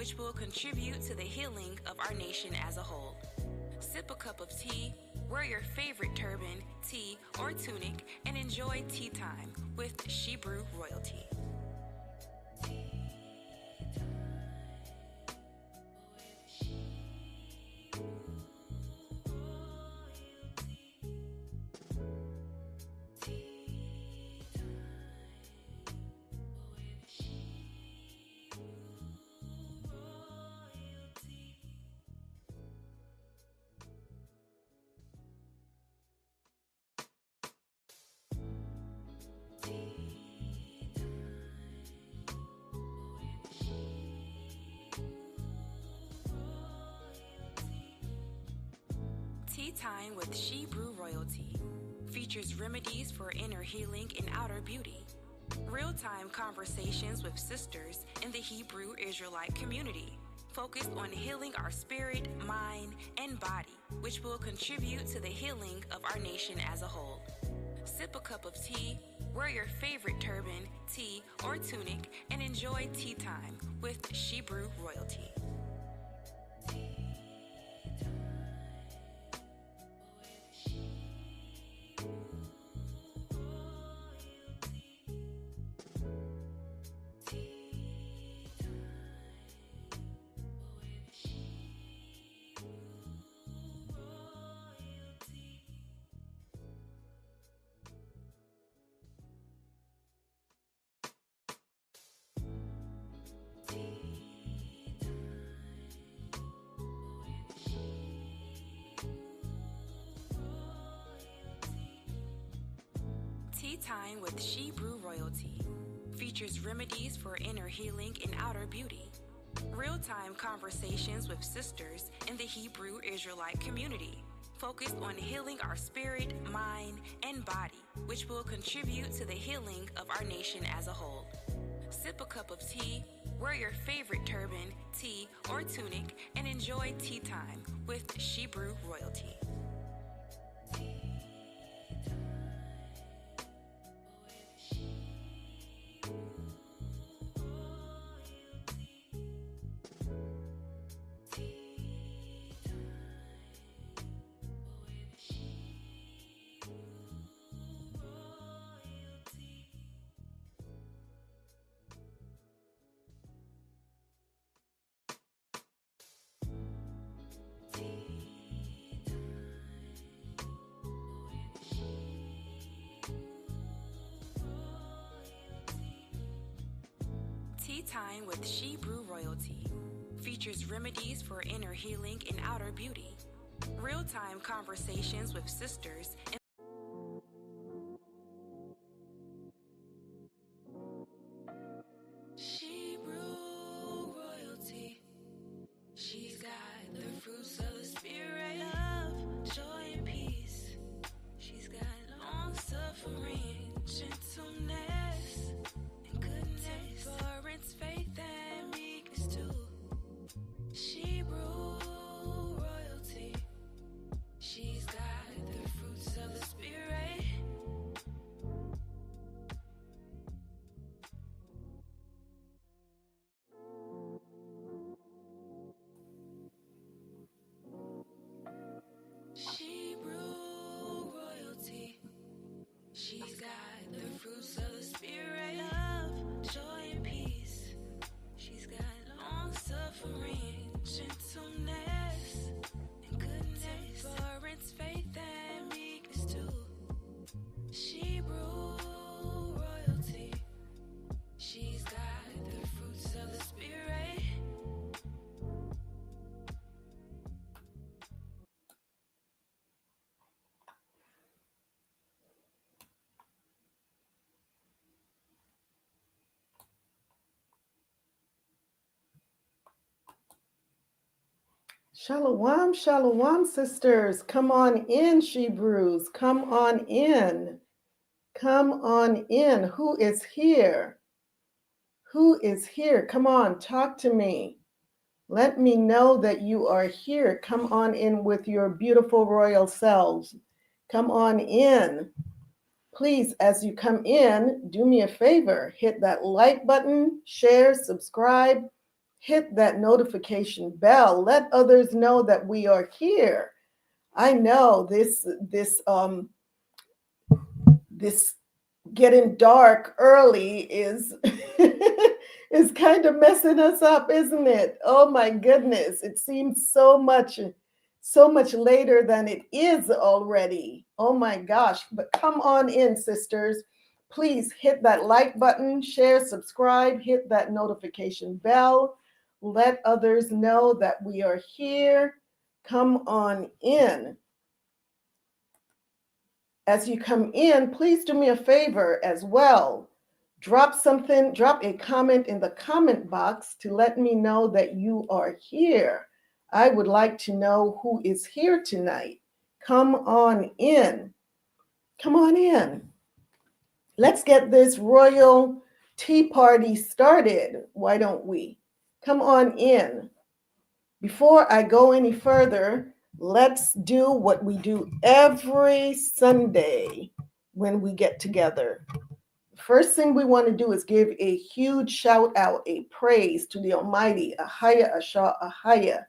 which will contribute to the healing of our nation as a whole. Sip a cup of tea, wear your favorite turban, tee, or tunic, and enjoy tea time with Shebrew royalty. Tea Time with Shebrew Royalty features remedies for inner healing and outer beauty. Real-time conversations with sisters in the Hebrew Israelite community, focused on healing our spirit, mind, and body, which will contribute to the healing of our nation as a whole. Sip a cup of tea, wear your favorite turban, tee, or tunic, and enjoy tea time with Shebrew Royalty. Tea Time with Shebrew Royalty features remedies for inner healing and outer beauty. Real-time conversations with sisters in the Hebrew Israelite community, focused on healing our spirit, mind, and body, which will contribute to the healing of our nation as a whole. Sip a cup of tea, wear your favorite turban, tee, or tunic, and enjoy tea time with Shebrew Royalty. Tea Time with Shebrew Royalty features remedies for inner healing and outer beauty. Real-time conversations with sisters in Shebrew Royalty. She's got the fruits of the spirit, love, joy, and peace. She's got long-suffering, gentleness, and goodness, forbearance, faith, and meekness too. Shebrew Royalty. She's got the fruits of the spirit. Shebrew Royalty. She's got the fruits of the spirit, love, joy, and peace. She's got long-suffering, gentleness, and goodness, forbearance, faith, and meekness too. Shebrew Royalty. She's got the fruits of the spirit. Shalawam, shalawam, sisters. Come on in, Shebrews. Come on in. Come on in. Who is here? Who is here? Come on, talk to me. Let me know that you are here. Come on in with your beautiful royal selves. Come on in. Please, as you come in, do me a favor. Hit that like button, share, subscribe, hit that notification bell. Let others know that we are here. I know this getting dark early is is kind of messing us up, isn't it? Oh my goodness, it seems so much later than it is already. Oh my gosh, but come on in, sisters. Please hit that like button, share, subscribe, hit that notification bell. Let others know that we are here. Come on in. As you come in, please do me a favor as well. Drop a comment in the comment box to let me know that you are here. I would like to know who is here tonight. Come on in. Come on in. Let's get this royal tea party started. Why don't we? Come on in. Before I go any further, let's do what we do every Sunday when we get together. First thing we want to do is give a huge shout out, a praise to the Almighty, AHAYAH, ASHAR, AHAYAH.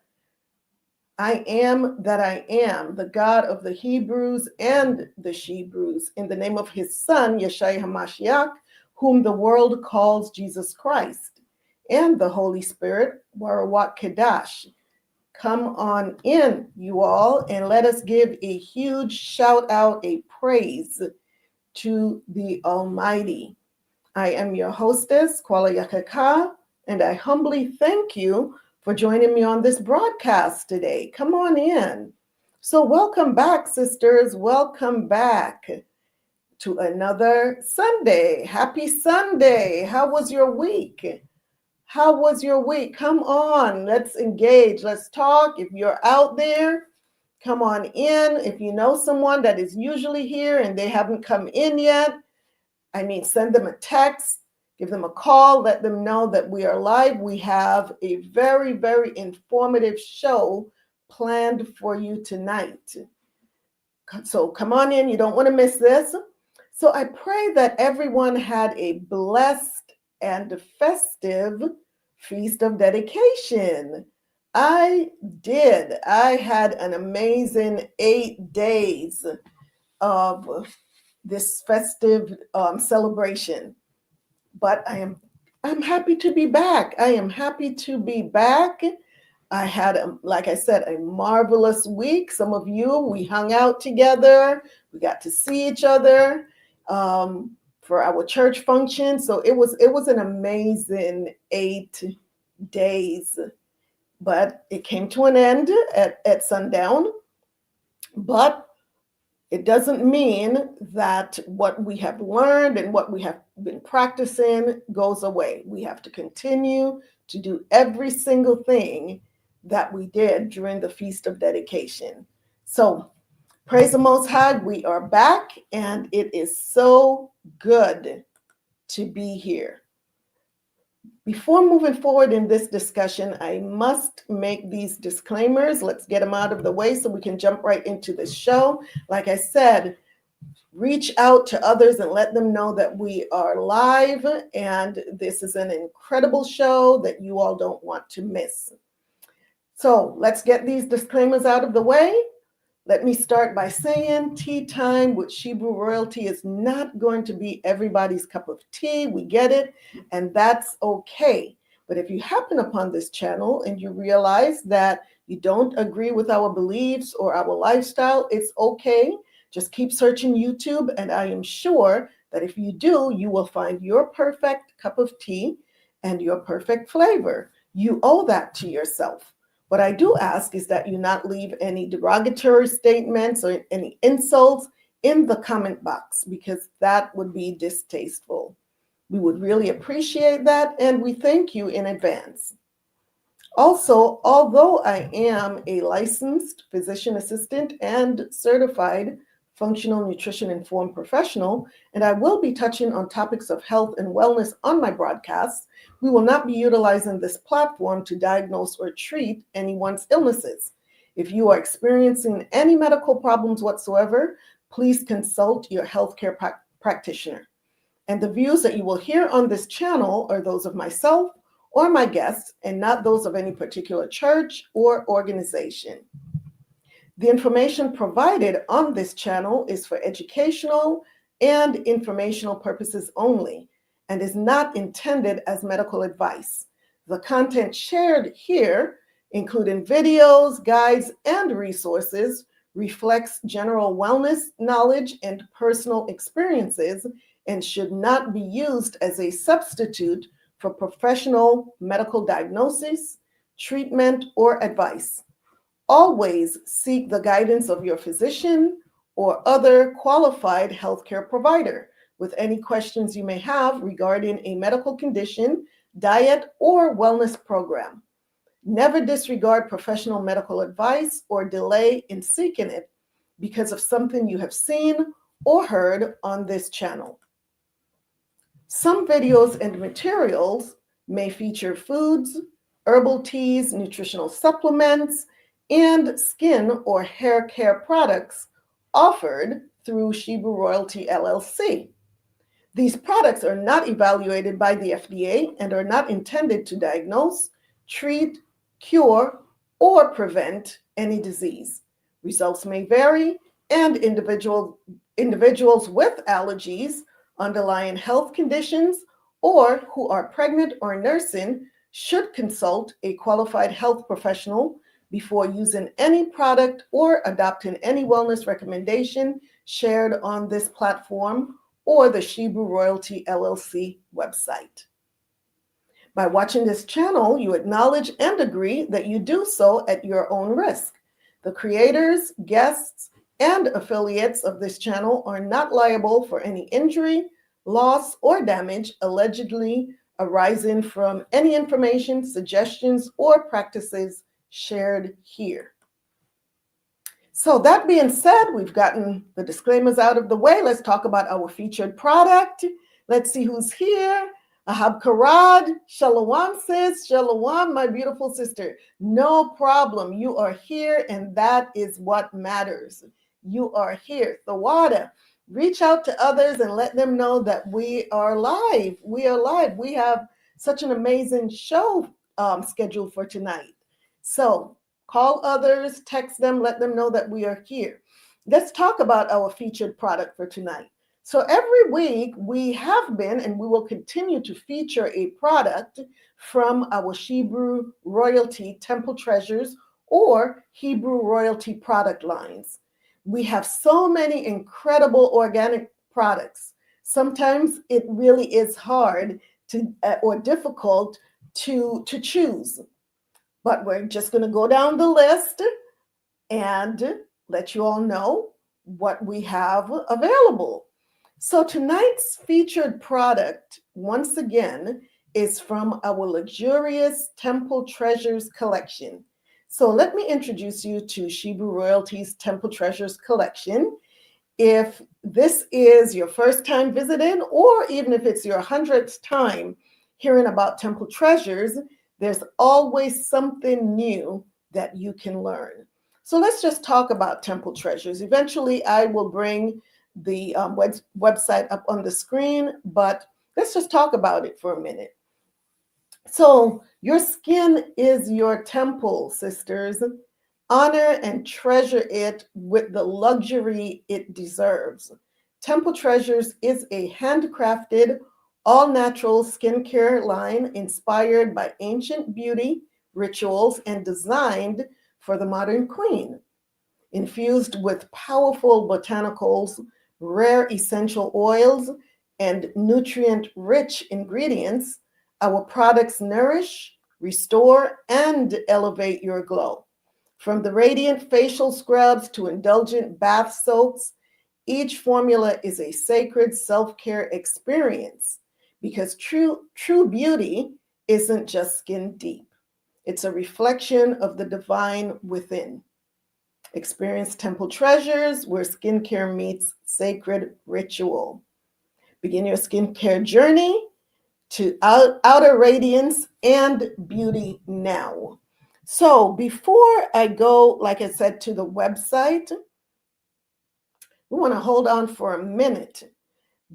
I am that I am, the God of the Hebrews and the Shebrews, in the name of his Son, YASHAYA HaMashiach, whom the world calls Jesus Christ, and the Holy Spirit, Rawach Qadash. Come on in, you all, and let us give a huge shout out, a praise to the Almighty. I am your hostess, Kuala Yakaka, and I humbly thank you for joining me on this broadcast today. Come on in. So welcome back, sisters. Welcome back to another Sunday. Happy Sunday. How was your week? How was your week? Come on, let's engage. Let's talk. If you're out there, come on in. If you know someone that is usually here and they haven't come in yet, send them a text, give them a call, let them know that we are live. We have a very, very informative show planned for you tonight. So come on in. You don't want to miss this. So I pray that everyone had a blessed and festive Feast of Dedication. I did. I had an amazing 8 days of this festive celebration. But I'm happy to be back. I am happy to be back. I had, like I said, a marvelous week. Some of you, we hung out together. We got to see each other for our church function. So it was an amazing 8 days. But it came to an end at sundown. But it doesn't mean that what we have learned and what we have been practicing goes away. We have to continue to do every single thing that we did during the Feast of Dedication. So praise the Most High, we are back, and it is so good to be here. Before moving forward in this discussion, I must make these disclaimers. Let's get them out of the way so we can jump right into the show. Like I said, reach out to others and let them know that we are live, and this is an incredible show that you all don't want to miss. So let's get these disclaimers out of the way. Let me start by saying tea time with Shebrew royalty is not going to be everybody's cup of tea. We get it, and that's okay. But if you happen upon this channel and you realize that you don't agree with our beliefs or our lifestyle, it's okay. Just keep searching YouTube, and I am sure that if you do, you will find your perfect cup of tea and your perfect flavor. You owe that to yourself. What I do ask is that you not leave any derogatory statements or any insults in the comment box, because that would be distasteful. We would really appreciate that, and we thank you in advance. Also, although I am a licensed physician assistant and certified functional nutrition informed professional, and I will be touching on topics of health and wellness on my broadcasts, we will not be utilizing this platform to diagnose or treat anyone's illnesses. If you are experiencing any medical problems whatsoever, please consult your healthcare practitioner. And the views that you will hear on this channel are those of myself or my guests, and not those of any particular church or organization. The information provided on this channel is for educational and informational purposes only and is not intended as medical advice. The content shared here, including videos, guides, and resources, reflects general wellness knowledge and personal experiences and should not be used as a substitute for professional medical diagnosis, treatment, or advice. Always seek the guidance of your physician or other qualified healthcare provider with any questions you may have regarding a medical condition, diet, or wellness program. Never disregard professional medical advice or delay in seeking it because of something you have seen or heard on this channel. Some videos and materials may feature foods, herbal teas, nutritional supplements, and skin or hair care products offered through Shebrew Royalty LLC. These products are not evaluated by the FDA and are not intended to diagnose, treat, cure, or prevent any disease. Results may vary, and individuals with allergies, underlying health conditions, or who are pregnant or nursing should consult a qualified health professional before using any product or adopting any wellness recommendation shared on this platform or the Shebrew Royalty LLC website. By watching this channel, you acknowledge and agree that you do so at your own risk. The creators, guests, and affiliates of this channel are not liable for any injury, loss, or damage allegedly arising from any information, suggestions, or practices shared here. So that being said, we've gotten the disclaimers out of the way. Let's talk about our featured product. Let's see who's here. Ahab Karad, Shalawam sis, Shalawam, my beautiful sister. No problem. You are here, and that is what matters. You are here. Thawada, reach out to others and let them know that we are live. We are live. We have such an amazing show scheduled for tonight. So call others, text them, let them know that we are here. Let's talk about our featured product for tonight. So every week we have been and we will continue to feature a product from our Shebrew Royalty Temple Treasures or Hebrew Royalty product lines. We have so many incredible organic products. Sometimes it really is hard to or difficult to choose. But we're just going to go down the list and let you all know what we have available. So tonight's featured product, once again, is from our luxurious Temple Treasures collection. So let me introduce you to Shebrew Royalty's Temple Treasures collection. If this is your first time visiting, or even if it's your 100th time hearing about Temple Treasures, there's always something new that you can learn. So let's just talk about Temple Treasures. Eventually, I will bring the website up on the screen, but let's just talk about it for a minute. So your skin is your temple, sisters. Honor and treasure it with the luxury it deserves. Temple Treasures is a handcrafted, all-natural skincare line inspired by ancient beauty, rituals, and designed for the modern queen. Infused with powerful botanicals, rare essential oils, and nutrient-rich ingredients, our products nourish, restore, and elevate your glow. From the radiant facial scrubs to indulgent bath soaks, each formula is a sacred self-care experience because true beauty isn't just skin deep. It's a reflection of the divine within. Experience Temple Treasures where skincare meets sacred ritual. Begin your skincare journey to outer radiance and beauty now. So before I go, like I said, to the website, we want to hold on for a minute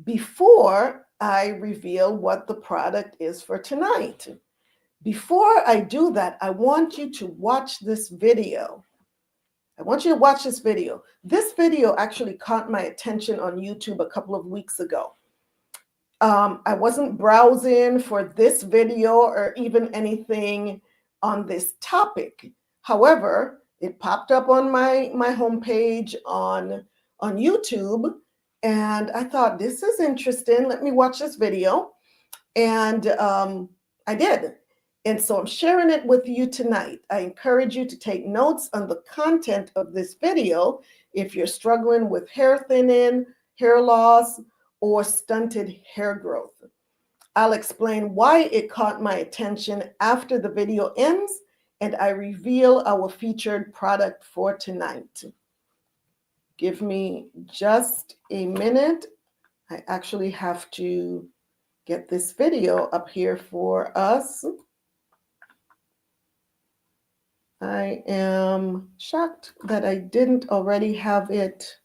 before I reveal what the product is for tonight. Before I do that, I want you to watch this video. I want you to watch this video. This video actually caught my attention on YouTube a couple of weeks ago. I wasn't browsing for this video or even anything on this topic. However, it popped up on my homepage on YouTube, and I thought, this is interesting. Let me watch this video. And I did. And so I'm sharing it with you tonight. I encourage you to take notes on the content of this video if you're struggling with hair thinning, hair loss, or stunted hair growth. I'll explain why it caught my attention after the video ends, and I reveal our featured product for tonight. Give me just a minute. I actually have to get this video up here for us. I am shocked that I didn't already have it.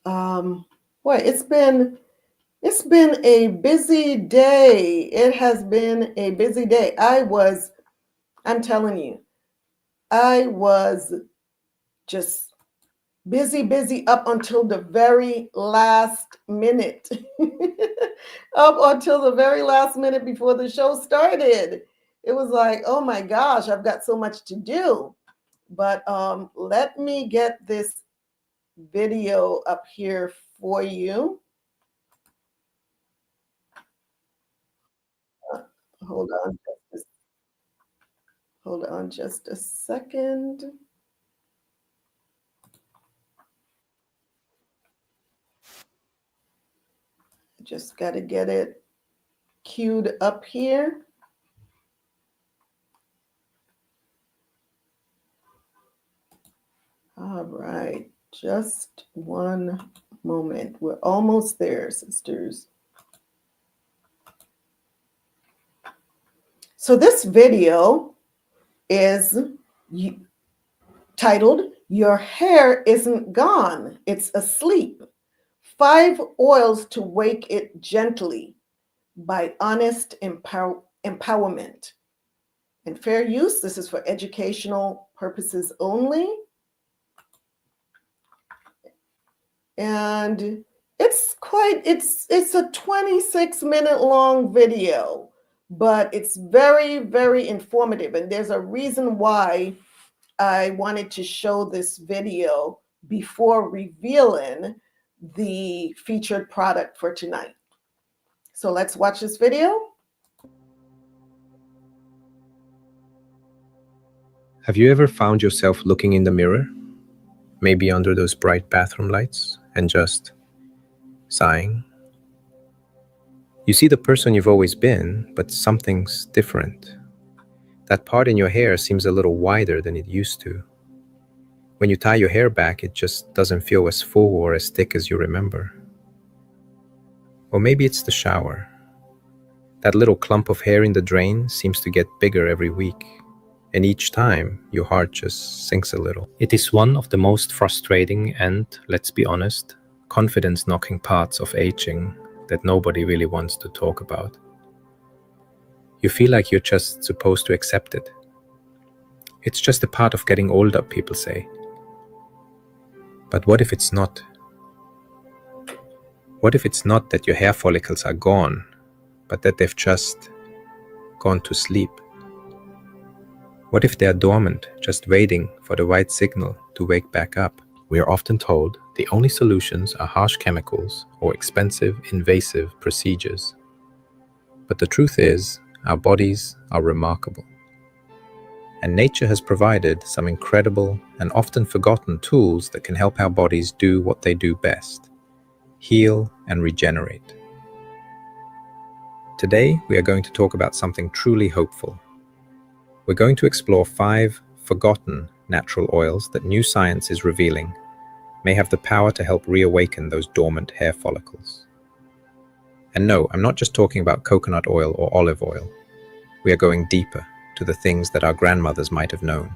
Boy, it's been a busy day. It has been a busy day. I'm telling you, I was just busy up until the very last minute. Up until the very last minute before the show started. It was like, oh my gosh, I've got so much to do. But let me get this video up here for you. Hold on just a second. Just got to get it queued up here. All right, just one moment. We're almost there, sisters. So this video is titled, "Your Hair Isn't Gone, It's Asleep. 5 Oils to Wake It Gently" by Honest Empowerment. And fair use, this is for educational purposes only. And it's a 26-minute long video, but it's very, very informative. And there's a reason why I wanted to show this video before revealing the featured product for tonight. So let's watch this video. Have you ever found yourself looking in the mirror, maybe under those bright bathroom lights, and just sighing? You see the person you've always been, but something's different. That part in your hair seems a little wider than it used to. When you tie your hair back, it just doesn't feel as full or as thick as you remember. Or maybe it's the shower. That little clump of hair in the drain seems to get bigger every week, and each time your heart just sinks a little. It is one of the most frustrating and, let's be honest, confidence-knocking parts of aging that nobody really wants to talk about. You feel like you're just supposed to accept it. It's just a part of getting older, people say. But what if it's not? What if it's not that your hair follicles are gone, but that they've just gone to sleep? What if they're dormant, just waiting for the right signal to wake back up? We are often told the only solutions are harsh chemicals or expensive, invasive procedures. But the truth is, our bodies are remarkable. And nature has provided some incredible and often forgotten tools that can help our bodies do what they do best: heal and regenerate. Today, we are going to talk about something truly hopeful. We're going to explore 5 forgotten natural oils that new science is revealing may have the power to help reawaken those dormant hair follicles. And no, I'm not just talking about coconut oil or olive oil. We are going deeper to the things that our grandmothers might have known,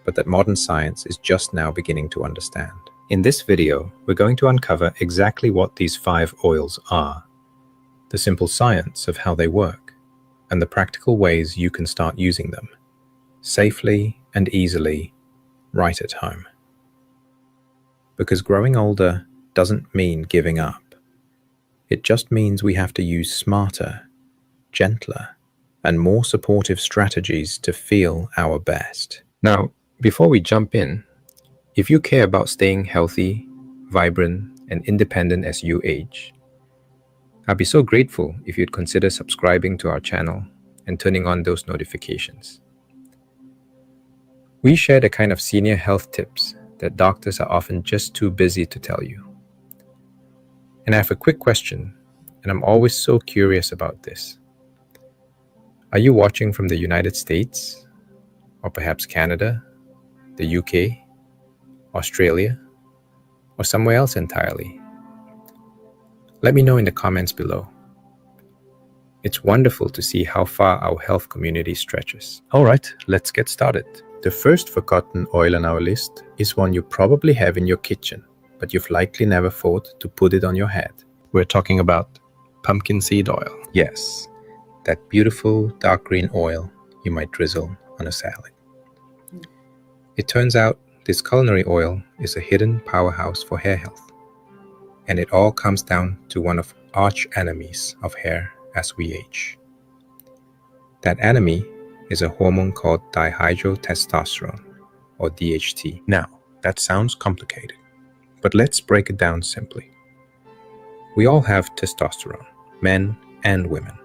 but that modern science is just now beginning to understand. In this video, we're going to uncover exactly what these 5 oils are, the simple science of how they work, and the practical ways you can start using them safely and easily right at home. Because growing older doesn't mean giving up. It just means we have to use smarter, gentler, and more supportive strategies to feel our best. Now, before we jump in, if you care about staying healthy, vibrant, and independent as you age, I'd be so grateful if you'd consider subscribing to our channel and turning on those notifications. We share the kind of senior health tips that doctors are often just too busy to tell you. And I have a quick question, and I'm always so curious about this. Are you watching from the United States, or perhaps Canada, the UK, Australia, or somewhere else entirely? Let me know in the comments below. It's wonderful to see how far our health community stretches. Alright, let's get started. The first forgotten oil on our list is one you probably have in your kitchen, but you've likely never thought to put it on your head. We're talking about pumpkin seed oil. Yes, that beautiful dark green oil you might drizzle on a salad. It turns out this culinary oil is a hidden powerhouse for hair health. And it all comes down to one of arch enemies of hair as we age. That enemy is a hormone called dihydrotestosterone, or DHT. Now, that sounds complicated, but let's break it down simply. We all have testosterone, men and women.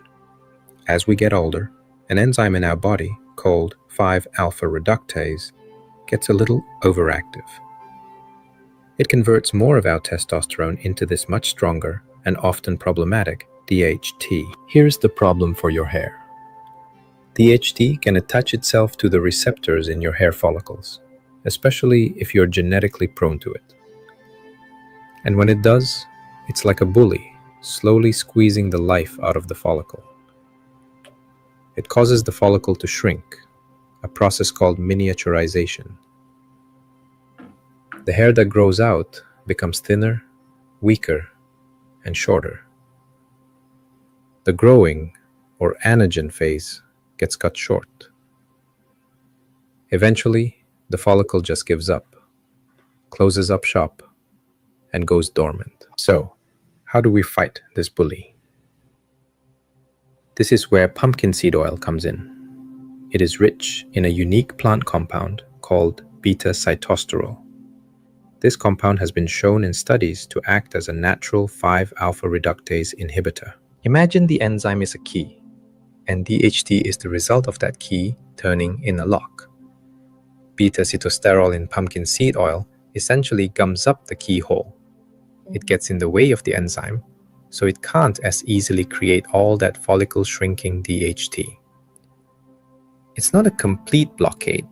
As we get older, an enzyme in our body called 5-alpha reductase gets a little overactive. It converts more of our testosterone into this much stronger and often problematic DHT. Here's the problem for your hair. DHT can attach itself to the receptors in your hair follicles, especially if you're genetically prone to it. And when it does, it's like a bully, slowly squeezing the life out of the follicle. It causes the follicle to shrink, a process called miniaturization. The hair that grows out becomes thinner, weaker, and shorter. The growing, or anagen phase, gets cut short. Eventually, the follicle just gives up, closes up shop, and goes dormant. So, how do we fight this bully? This is where pumpkin seed oil comes in. It is rich in a unique plant compound called beta-sitosterol. This compound has been shown in studies to act as a natural 5-alpha reductase inhibitor. Imagine the enzyme is a key, and DHT is the result of that key turning in a lock. Beta-sitosterol in pumpkin seed oil essentially gums up the keyhole. It gets in the way of the enzyme, so it can't as easily create all that follicle-shrinking DHT. It's not a complete blockade,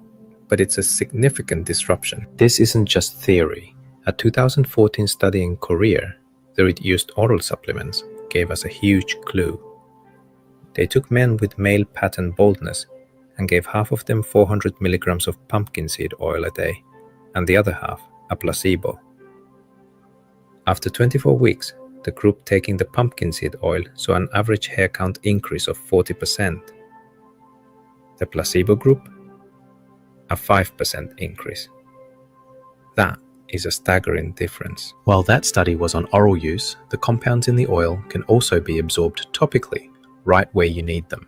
but it's a significant disruption. This isn't just theory. A 2014 study in Korea, the reduced oral supplements, gave us a huge clue. They took men with male pattern baldness and gave half of them 400 milligrams of pumpkin seed oil a day, and the other half a placebo. After 24 weeks, the group taking the pumpkin seed oil saw an average hair count increase of 40%. The placebo group, a 5% increase. That is a staggering difference. While that study was on oral use, the compounds in the oil can also be absorbed topically, right where you need them.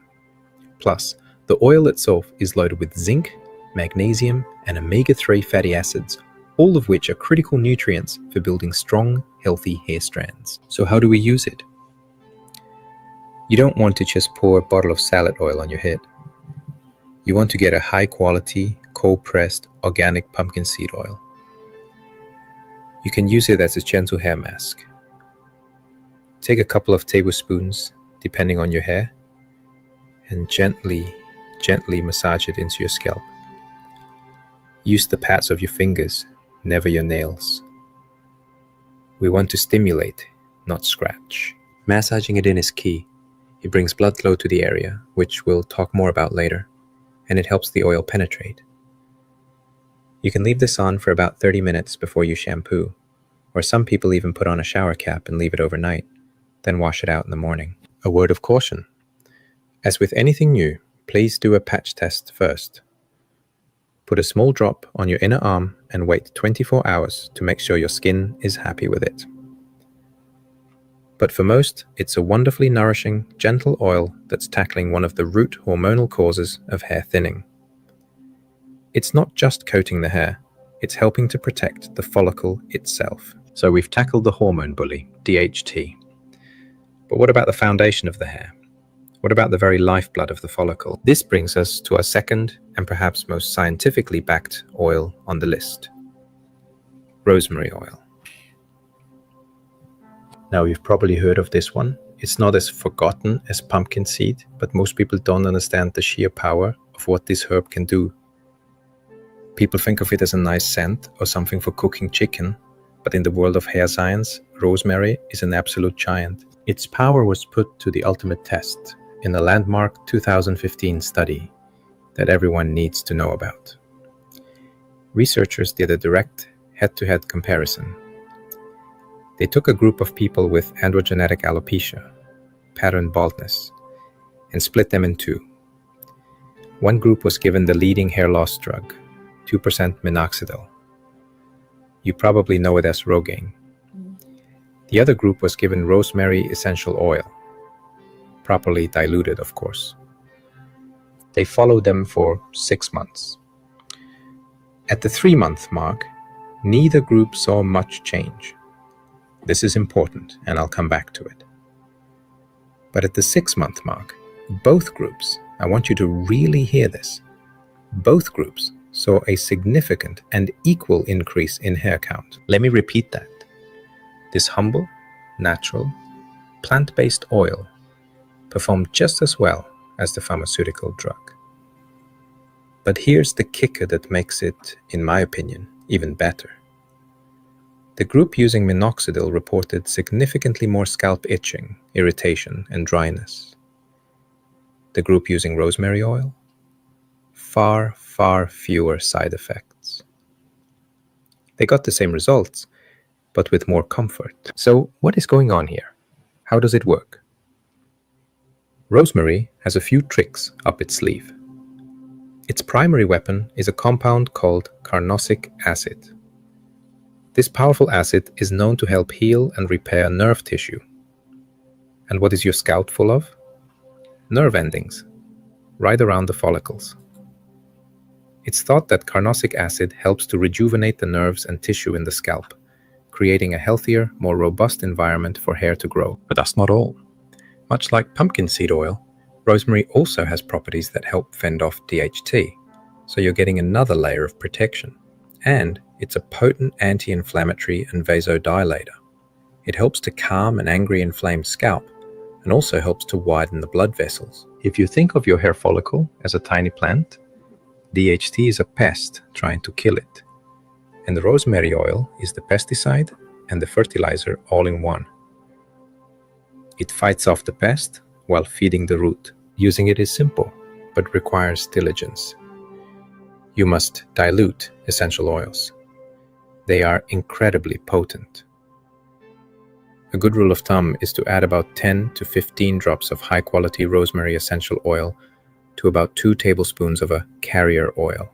Plus, the oil itself is loaded with zinc, magnesium, and omega-3 fatty acids, all of which are critical nutrients for building strong, healthy hair strands. So how do we use it? You don't want to just pour a bottle of salad oil on your head. You want to get a high-quality, cold-pressed, organic pumpkin seed oil. You can use it as a gentle hair mask. Take a couple of tablespoons, depending on your hair, and gently massage it into your scalp. Use the pads of your fingers, never your nails. We want to stimulate, not scratch. Massaging it in is key. It brings blood flow to the area, which we'll talk more about later, and it helps the oil penetrate. You can leave this on for about 30 minutes before you shampoo, or some people even put on a shower cap and leave it overnight, then wash it out in the morning. A word of caution. As with anything new, please do a patch test first. Put a small drop on your inner arm and wait 24 hours to make sure your skin is happy with it. But for most, it's a wonderfully nourishing, gentle oil that's tackling one of the root hormonal causes of hair thinning. It's not just coating the hair, it's helping to protect the follicle itself. So we've tackled the hormone bully, DHT. But what about the foundation of the hair? What about the very lifeblood of the follicle? This brings us to our second and perhaps most scientifically backed oil on the list: rosemary oil. Now, you've probably heard of this one. It's not as forgotten as pumpkin seed, but most people don't understand the sheer power of what this herb can do. People think of it as a nice scent or something for cooking chicken, but in the world of hair science, rosemary is an absolute giant. Its power was put to the ultimate test in a landmark 2015 study that everyone needs to know about. Researchers did a direct head-to-head comparison. They took a group of people with androgenetic alopecia, pattern baldness, and split them in two. One group was given the leading hair loss drug, 2% minoxidil. You probably know it as Rogaine. The other group was given rosemary essential oil, properly diluted, of course. They followed them for 6 months. At the 3-month mark, neither group saw much change. This is important, and I'll come back to it. But at the 6-month mark, both groups, I want you to really hear this, both groups saw a significant and equal increase in hair count. Let me repeat that. This humble, natural, plant-based oil performed just as well as the pharmaceutical drug. But here's the kicker that makes it, in my opinion, even better. The group using minoxidil reported significantly more scalp itching, irritation, and dryness. The group using rosemary oil, far fewer side effects. They got the same results, but with more comfort. So what is going on here? How does it work? Rosemary has a few tricks up its sleeve. Its primary weapon is a compound called carnosic acid. This powerful acid is known to help heal and repair nerve tissue. And what is your scalp full of? Nerve endings, right around the follicles. It's thought that carnosic acid helps to rejuvenate the nerves and tissue in the scalp, creating a healthier, more robust environment for hair to grow. But that's not all. Much like pumpkin seed oil, rosemary also has properties that help fend off DHT, so you're getting another layer of protection. And it's a potent anti-inflammatory and vasodilator. It helps to calm an angry, inflamed scalp, and also helps to widen the blood vessels. If you think of your hair follicle as a tiny plant, DHT is a pest trying to kill it. And the rosemary oil is the pesticide and the fertilizer all in one. It fights off the pest while feeding the root. Using it is simple, but requires diligence. You must dilute essential oils. They are incredibly potent. A good rule of thumb is to add about 10 to 15 drops of high-quality rosemary essential oil to about 2 tablespoons of a carrier oil.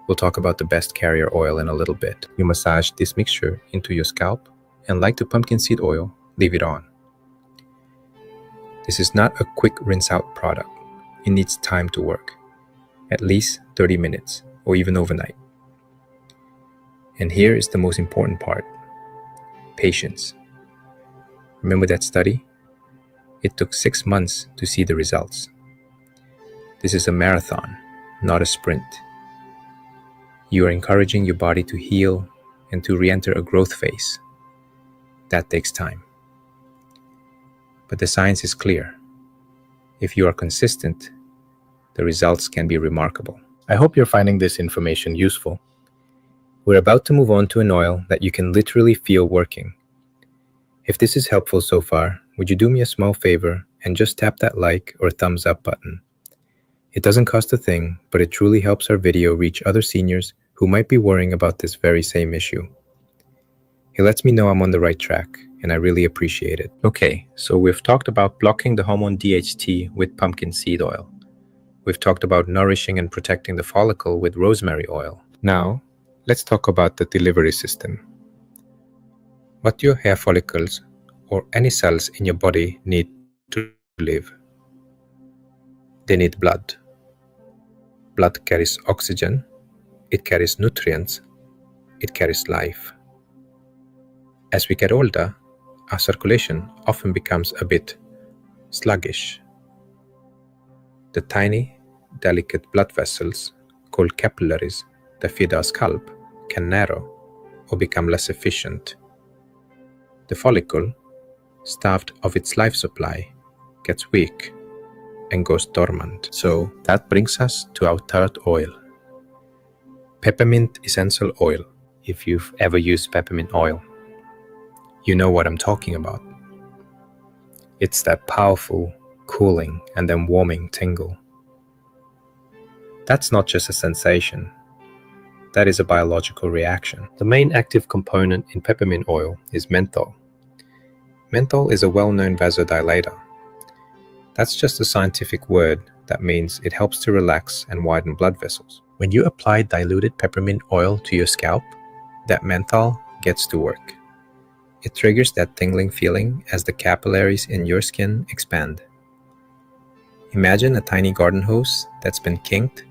We'll talk about the best carrier oil in a little bit. You massage this mixture into your scalp, and like the pumpkin seed oil, leave it on. This is not a quick rinse-out product. It needs time to work, at least 30 minutes or even overnight. And here is the most important part: patience. Remember that study? It took 6 months to see the results. This is a marathon, not a sprint. You are encouraging your body to heal and to re-enter a growth phase. That takes time. But the science is clear. If you are consistent, the results can be remarkable. I hope you're finding this information useful. We're about to move on to an oil that you can literally feel working. If this is helpful so far, would you do me a small favor and just tap that like or thumbs up button? It doesn't cost a thing, but it truly helps our video reach other seniors who might be worrying about this very same issue. It lets me know I'm on the right track, and I really appreciate it. Okay, so we've talked about blocking the hormone DHT with pumpkin seed oil. We've talked about nourishing and protecting the follicle with rosemary oil. Now, let's talk about the delivery system. What your hair follicles or any cells in your body need to live. They need blood. Blood carries oxygen, it carries nutrients, it carries life. As we get older, our circulation often becomes a bit sluggish. The tiny, delicate blood vessels, called capillaries, that feed our scalp, can narrow or become less efficient. The follicle, starved of its life supply, gets weak and goes dormant. So that brings us to our third oil, peppermint essential oil. If you've ever used peppermint oil, you know what I'm talking about. It's that powerful, cooling, and then warming tingle. That's not just a sensation. That is a biological reaction. The main active component in peppermint oil is menthol. Menthol is a well-known vasodilator. That's just a scientific word that means it helps to relax and widen blood vessels. When you apply diluted peppermint oil to your scalp, that menthol gets to work. It triggers that tingling feeling as the capillaries in your skin expand. Imagine a tiny garden hose that's been kinked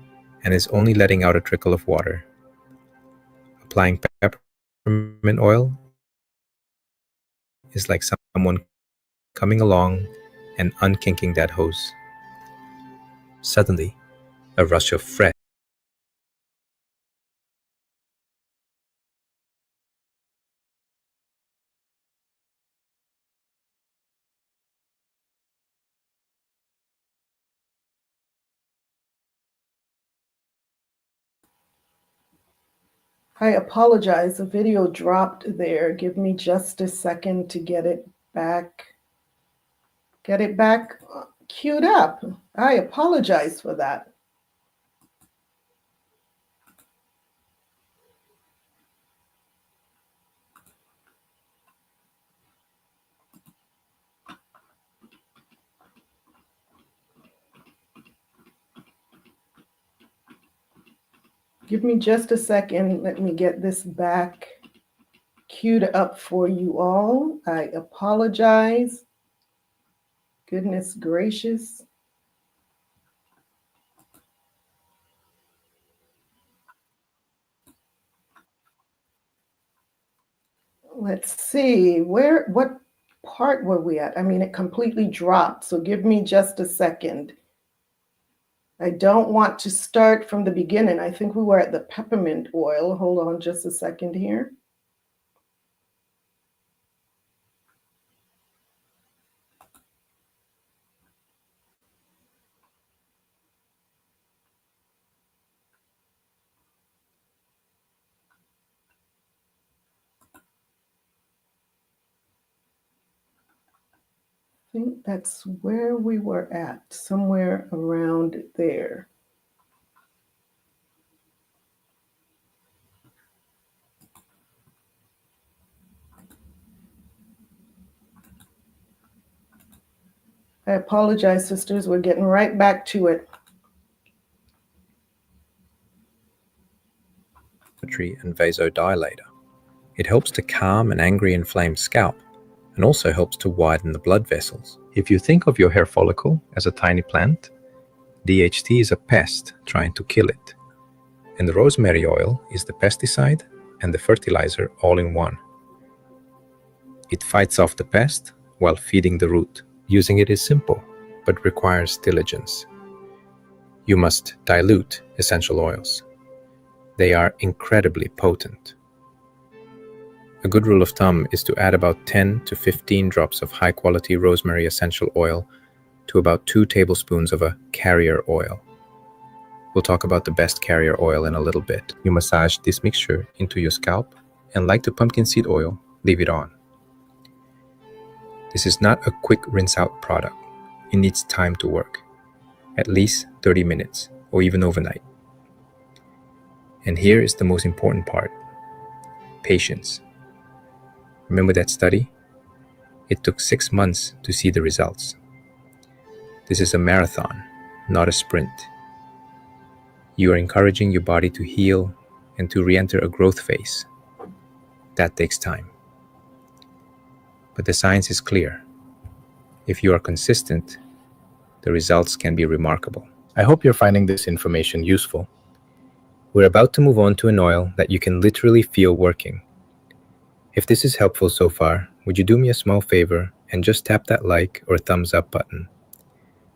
and is only letting out a trickle of water. Applying peppermint oil is like someone coming along and unkinking that hose. Suddenly, a rush of fresh I apologize, the video dropped there. Give me just a second to get it back queued up. I apologize for that. Give me just a second. Let me get this back queued up for you all. I apologize. Goodness gracious. Let's see, what part were we at? I mean, it completely dropped, so give me just a second. I don't want to start from the beginning. I think we were at the peppermint oil. Hold on just a second here. I think that's where we were at, somewhere around there. I apologize, sisters. We're getting right back to it. and vasodilator. It helps to calm an angry, inflamed scalp and also helps to widen the blood vessels. If you think of your hair follicle as a tiny plant, DHT is a pest trying to kill it. And the rosemary oil is the pesticide and the fertilizer all in one. It fights off the pest while feeding the root. Using it is simple, but requires diligence. You must dilute essential oils. They are incredibly potent. A good rule of thumb is to add about 10 to 15 drops of high-quality rosemary essential oil to about 2 tablespoons of a carrier oil. We'll talk about the best carrier oil in a little bit. You massage this mixture into your scalp, and like the pumpkin seed oil, leave it on. This is not a quick rinse-out product. It needs time to work, at least 30 minutes or even overnight. And here is the most important part: patience. Remember that study? It took 6 months to see the results. This is a marathon, not a sprint. You are encouraging your body to heal and to re-enter a growth phase. That takes time. But the science is clear. If you are consistent, the results can be remarkable. I hope you're finding this information useful. We're about to move on to an oil that you can literally feel working. If this is helpful so far, would you do me a small favor and just tap that like or thumbs up button?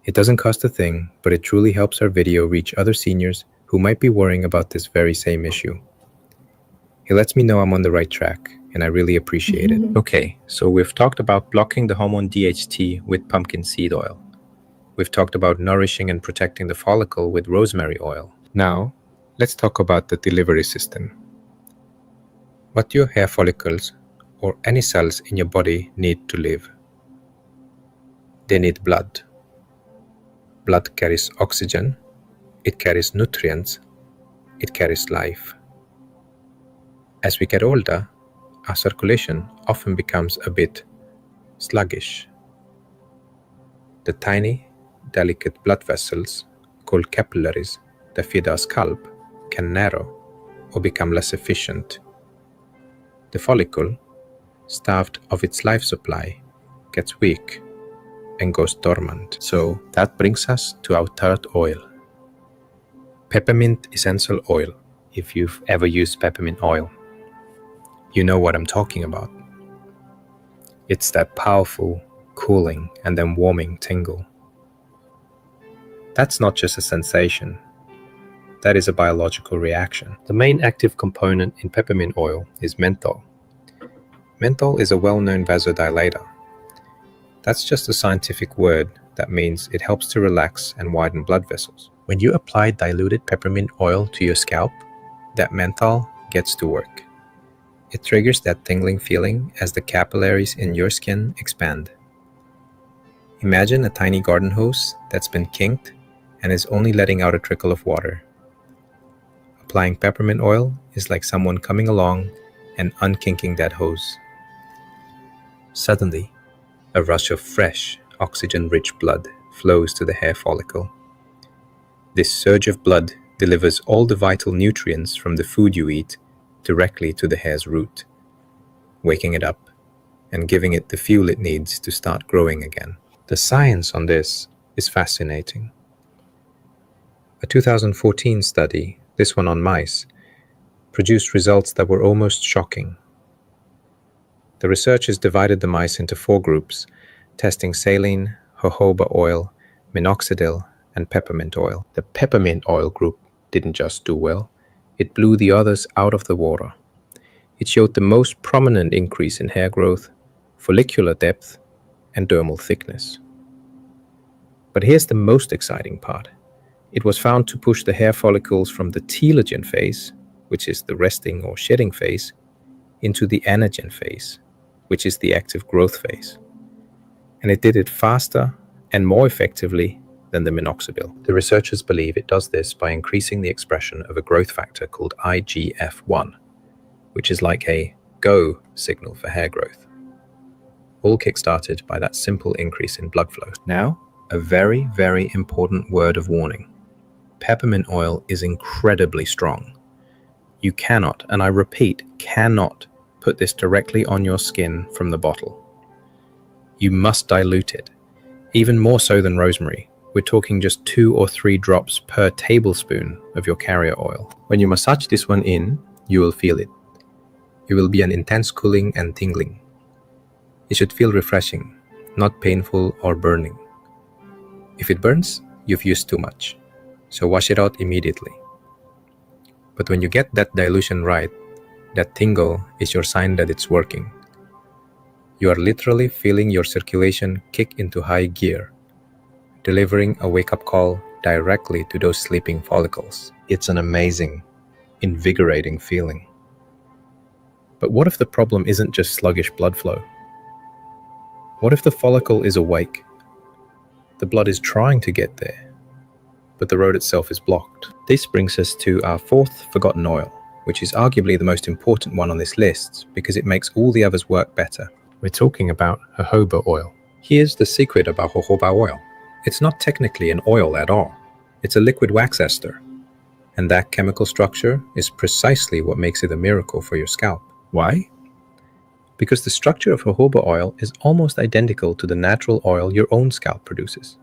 It doesn't cost a thing, but it truly helps our video reach other seniors who might be worrying about this very same issue. It lets me know I'm on the right track, and I really appreciate it. Okay, so we've talked about blocking the hormone DHT with pumpkin seed oil. We've talked about nourishing and protecting the follicle with rosemary oil. Now, let's talk about the delivery system. What do your hair follicles or any cells in your body need to live? They need blood. Blood carries oxygen, it carries nutrients, it carries life. As we get older, our circulation often becomes a bit sluggish. The tiny, delicate blood vessels, called capillaries, that feed our scalp, can narrow or become less efficient. The follicle, starved of its life supply, gets weak and goes dormant. So that brings us to our third oil. Peppermint essential oil. If you've ever used peppermint oil, you know what I'm talking about. It's that powerful, cooling, and then warming tingle. That's not just a sensation. That is a biological reaction. The main active component in peppermint oil is menthol. Menthol is a well-known vasodilator. That's just a scientific word that means it helps to relax and widen blood vessels. When you apply diluted peppermint oil to your scalp, that menthol gets to work. It triggers that tingling feeling as the capillaries in your skin expand. Imagine a tiny garden hose that's been kinked and is only letting out a trickle of water. Applying peppermint oil is like someone coming along and unkinking that hose. Suddenly, a rush of fresh, oxygen-rich blood flows to the hair follicle. This surge of blood delivers all the vital nutrients from the food you eat directly to the hair's root, waking it up and giving it the fuel it needs to start growing again. The science on this is fascinating. A 2014 study, this one on mice, produced results that were almost shocking. The researchers divided the mice into 4 groups, testing saline, jojoba oil, minoxidil, and peppermint oil. The peppermint oil group didn't just do well, it blew the others out of the water. It showed the most prominent increase in hair growth, follicular depth, and dermal thickness. But here's the most exciting part. It was found to push the hair follicles from the telogen phase, which is the resting or shedding phase, into the anagen phase, which is the active growth phase. And it did it faster and more effectively than the minoxidil. The researchers believe it does this by increasing the expression of a growth factor called IGF-1, which is like a go signal for hair growth. All kickstarted by that simple increase in blood flow. Now, a very, very important word of warning. Peppermint oil is incredibly strong. You cannot, and I repeat, cannot put this directly on your skin from the bottle. You must dilute it, even more so than rosemary. We're talking just 2 or 3 drops per tablespoon of your carrier oil. When you massage this one in, you will feel it. It will be an intense cooling and tingling. It should feel refreshing, not painful or burning. If it burns, you've used too much, so wash it out immediately. But when you get that dilution right, that tingle is your sign that it's working. You are literally feeling your circulation kick into high gear, delivering a wake-up call directly to those sleeping follicles. It's an amazing, invigorating feeling. But what if the problem isn't just sluggish blood flow? What if the follicle is awake? The blood is trying to get there, but the road itself is blocked. This brings us to our 4th forgotten oil, which is arguably the most important one on this list because it makes all the others work better. We're talking about jojoba oil. Here's the secret about jojoba oil. It's not technically an oil at all. It's a liquid wax ester. And that chemical structure is precisely what makes it a miracle for your scalp. Why? Because the structure of jojoba oil is almost identical to the natural oil your own scalp produces,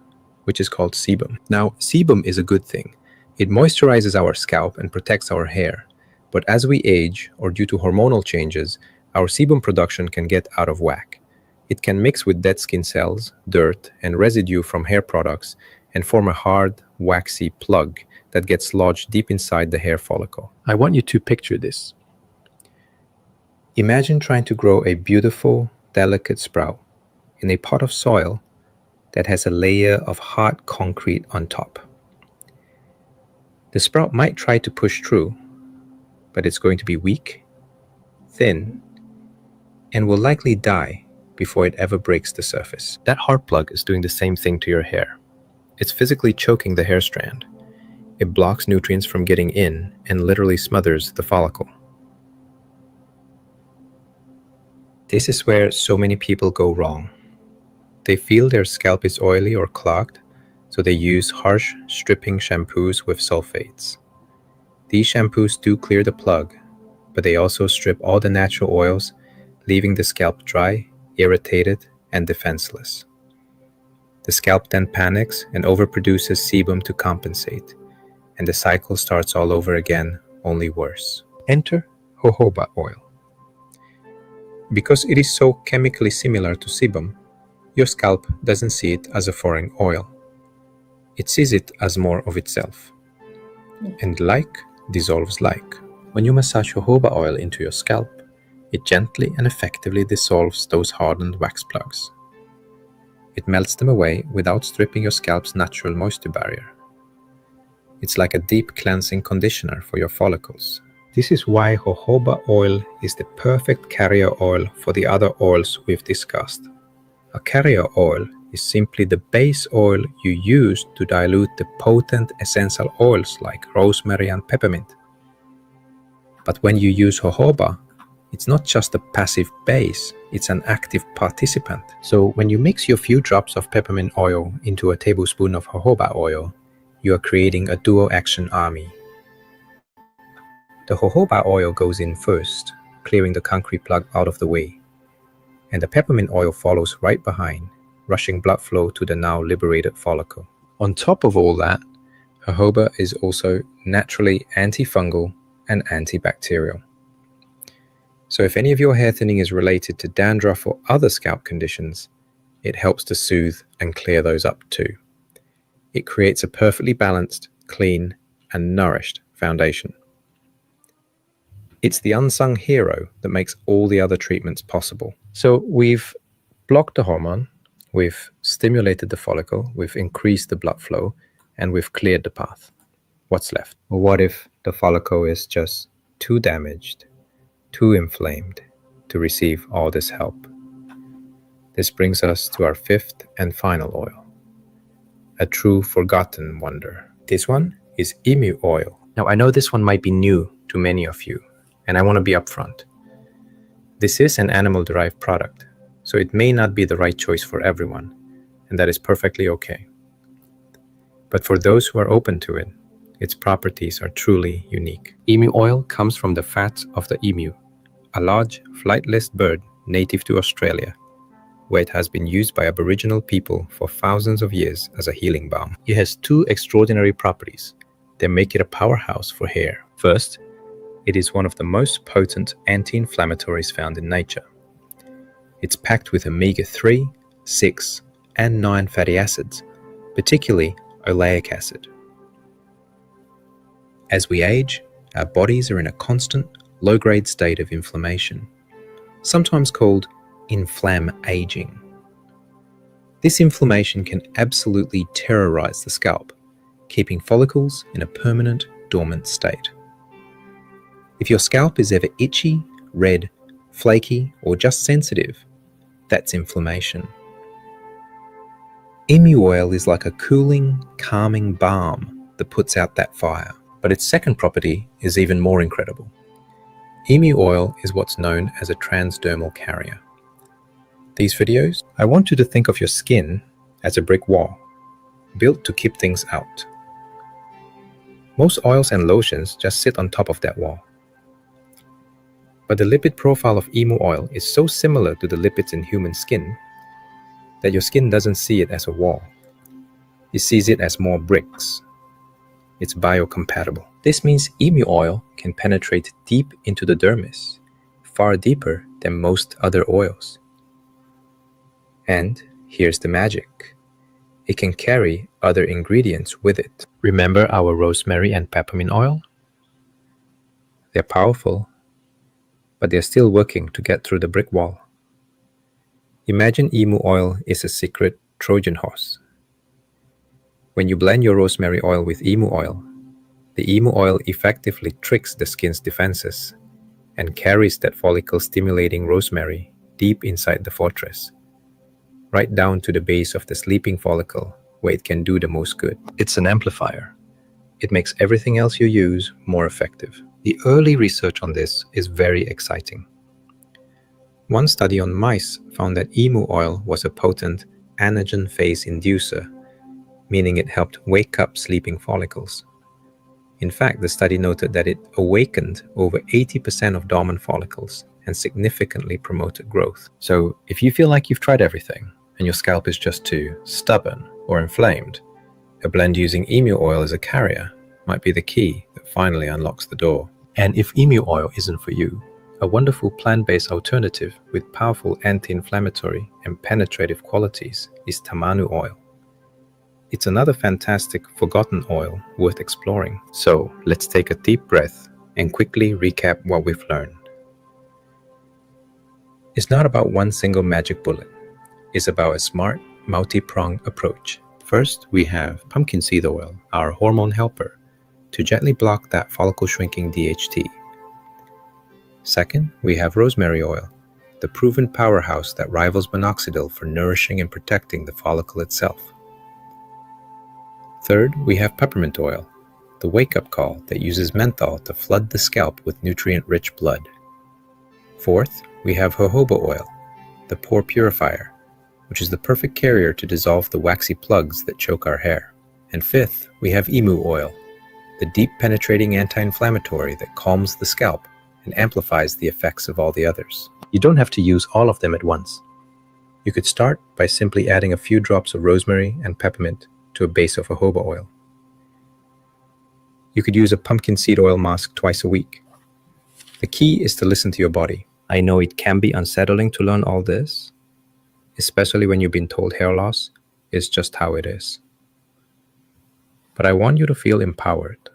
which is called sebum. Now, sebum is a good thing. It moisturizes our scalp and protects our hair. But as we age, or due to hormonal changes, our sebum production can get out of whack. It can mix with dead skin cells, dirt, and residue from hair products and form a hard, waxy plug that gets lodged deep inside the hair follicle. I want you to picture this. Imagine trying to grow a beautiful, delicate sprout in a pot of soil that has a layer of hard concrete on top. The sprout might try to push through, but it's going to be weak, thin, and will likely die before it ever breaks the surface. That hard plug is doing the same thing to your hair. It's physically choking the hair strand. It blocks nutrients from getting in and literally smothers the follicle. This is where so many people go wrong. They feel their scalp is oily or clogged, so they use harsh, stripping shampoos with sulfates. These shampoos do clear the plug, but they also strip all the natural oils, leaving the scalp dry, irritated, and defenseless. The scalp then panics and overproduces sebum to compensate, and the cycle starts all over again, only worse. Enter jojoba oil. Because it is so chemically similar to sebum, your scalp doesn't see it as a foreign oil. It sees it as more of itself. And like dissolves like. When you massage jojoba oil into your scalp, it gently and effectively dissolves those hardened wax plugs. It melts them away without stripping your scalp's natural moisture barrier. It's like a deep cleansing conditioner for your follicles. This is why jojoba oil is the perfect carrier oil for the other oils we've discussed. A carrier oil is simply the base oil you use to dilute the potent essential oils like rosemary and peppermint. But when you use jojoba, it's not just a passive base, it's an active participant. So when you mix your few drops of peppermint oil into a tablespoon of jojoba oil, you are creating a dual action army. The jojoba oil goes in first, clearing the concrete plug out of the way, and the peppermint oil follows right behind, rushing blood flow to the now liberated follicle. On top of all that, jojoba is also naturally antifungal and antibacterial. So if any of your hair thinning is related to dandruff or other scalp conditions, it helps to soothe and clear those up too. It creates a perfectly balanced, clean, and nourished foundation. It's the unsung hero that makes all the other treatments possible. So we've blocked the hormone, we've stimulated the follicle, we've increased the blood flow, and we've cleared the path. What's left? Well, what if the follicle is just too damaged, too inflamed to receive all this help? This brings us to our fifth and final oil, a true forgotten wonder. This one is emu oil. Now, I know this one might be new to many of you, and I want to be upfront. This is an animal-derived product, so it may not be the right choice for everyone, and that is perfectly okay. But for those who are open to it, its properties are truly unique. Emu oil comes from the fat of the emu, a large flightless bird native to Australia, where it has been used by Aboriginal people for thousands of years as a healing balm. It has two extraordinary properties that make it a powerhouse for hair. First, it is one of the most potent anti-inflammatories found in nature. It's packed with omega-3, 6, and 9 fatty acids, particularly oleic acid. As we age, our bodies are in a constant, low-grade state of inflammation, sometimes called inflammaging. This inflammation can absolutely terrorize the scalp, keeping follicles in a permanent, dormant state. If your scalp is ever itchy, red, flaky, or just sensitive, that's inflammation. Emu oil is like a cooling, calming balm that puts out that fire. But its second property is even more incredible. Emu oil is what's known as a transdermal carrier. these videos, I want you to think of your skin as a brick wall, built to keep things out. Most oils and lotions just sit on top of that wall. But the lipid profile of emu oil is so similar to the lipids in human skin that your skin doesn't see it as a wall. It sees it as more bricks. It's biocompatible. This means emu oil can penetrate deep into the dermis, far deeper than most other oils. And here's the magic. It can carry other ingredients with it. Remember our rosemary and peppermint oil? They're powerful, but they're still working to get through the brick wall. Imagine emu oil is a secret Trojan horse. When you blend your rosemary oil with emu oil, the emu oil effectively tricks the skin's defenses and carries that follicle-stimulating rosemary deep inside the fortress, right down to the base of the sleeping follicle where it can do the most good. It's an amplifier. It makes everything else you use more effective. The early research on this is very exciting. One study on mice found that emu oil was a potent anagen phase inducer, meaning it helped wake up sleeping follicles. In fact, the study noted that it awakened over 80% of dormant follicles and significantly promoted growth. So if you feel like you've tried everything and your scalp is just too stubborn or inflamed, a blend using emu oil as a carrier might be the key that finally unlocks the door. And if emu oil isn't for you, a wonderful plant-based alternative with powerful anti-inflammatory and penetrative qualities is tamanu oil. It's another fantastic forgotten oil worth exploring. So let's take a deep breath and quickly recap what we've learned. It's not about one single magic bullet. It's about a smart, multi-pronged approach. First, we have pumpkin seed oil, our hormone helper, to gently block that follicle-shrinking DHT. Second, we have rosemary oil, the proven powerhouse that rivals minoxidil for nourishing and protecting the follicle itself. Third, we have peppermint oil, the wake-up call that uses menthol to flood the scalp with nutrient-rich blood. Fourth, we have jojoba oil, the pore purifier, which is the perfect carrier to dissolve the waxy plugs that choke our hair. And fifth, we have emu oil, the deep penetrating anti-inflammatory that calms the scalp and amplifies the effects of all the others. You don't have to use all of them at once. You could start by simply adding a few drops of rosemary and peppermint to a base of jojoba oil. You could use a pumpkin seed oil mask twice a week. The key is to listen to your body. I know it can be unsettling to learn all this, especially when you've been told hair loss is just how it is. But I want you to feel empowered.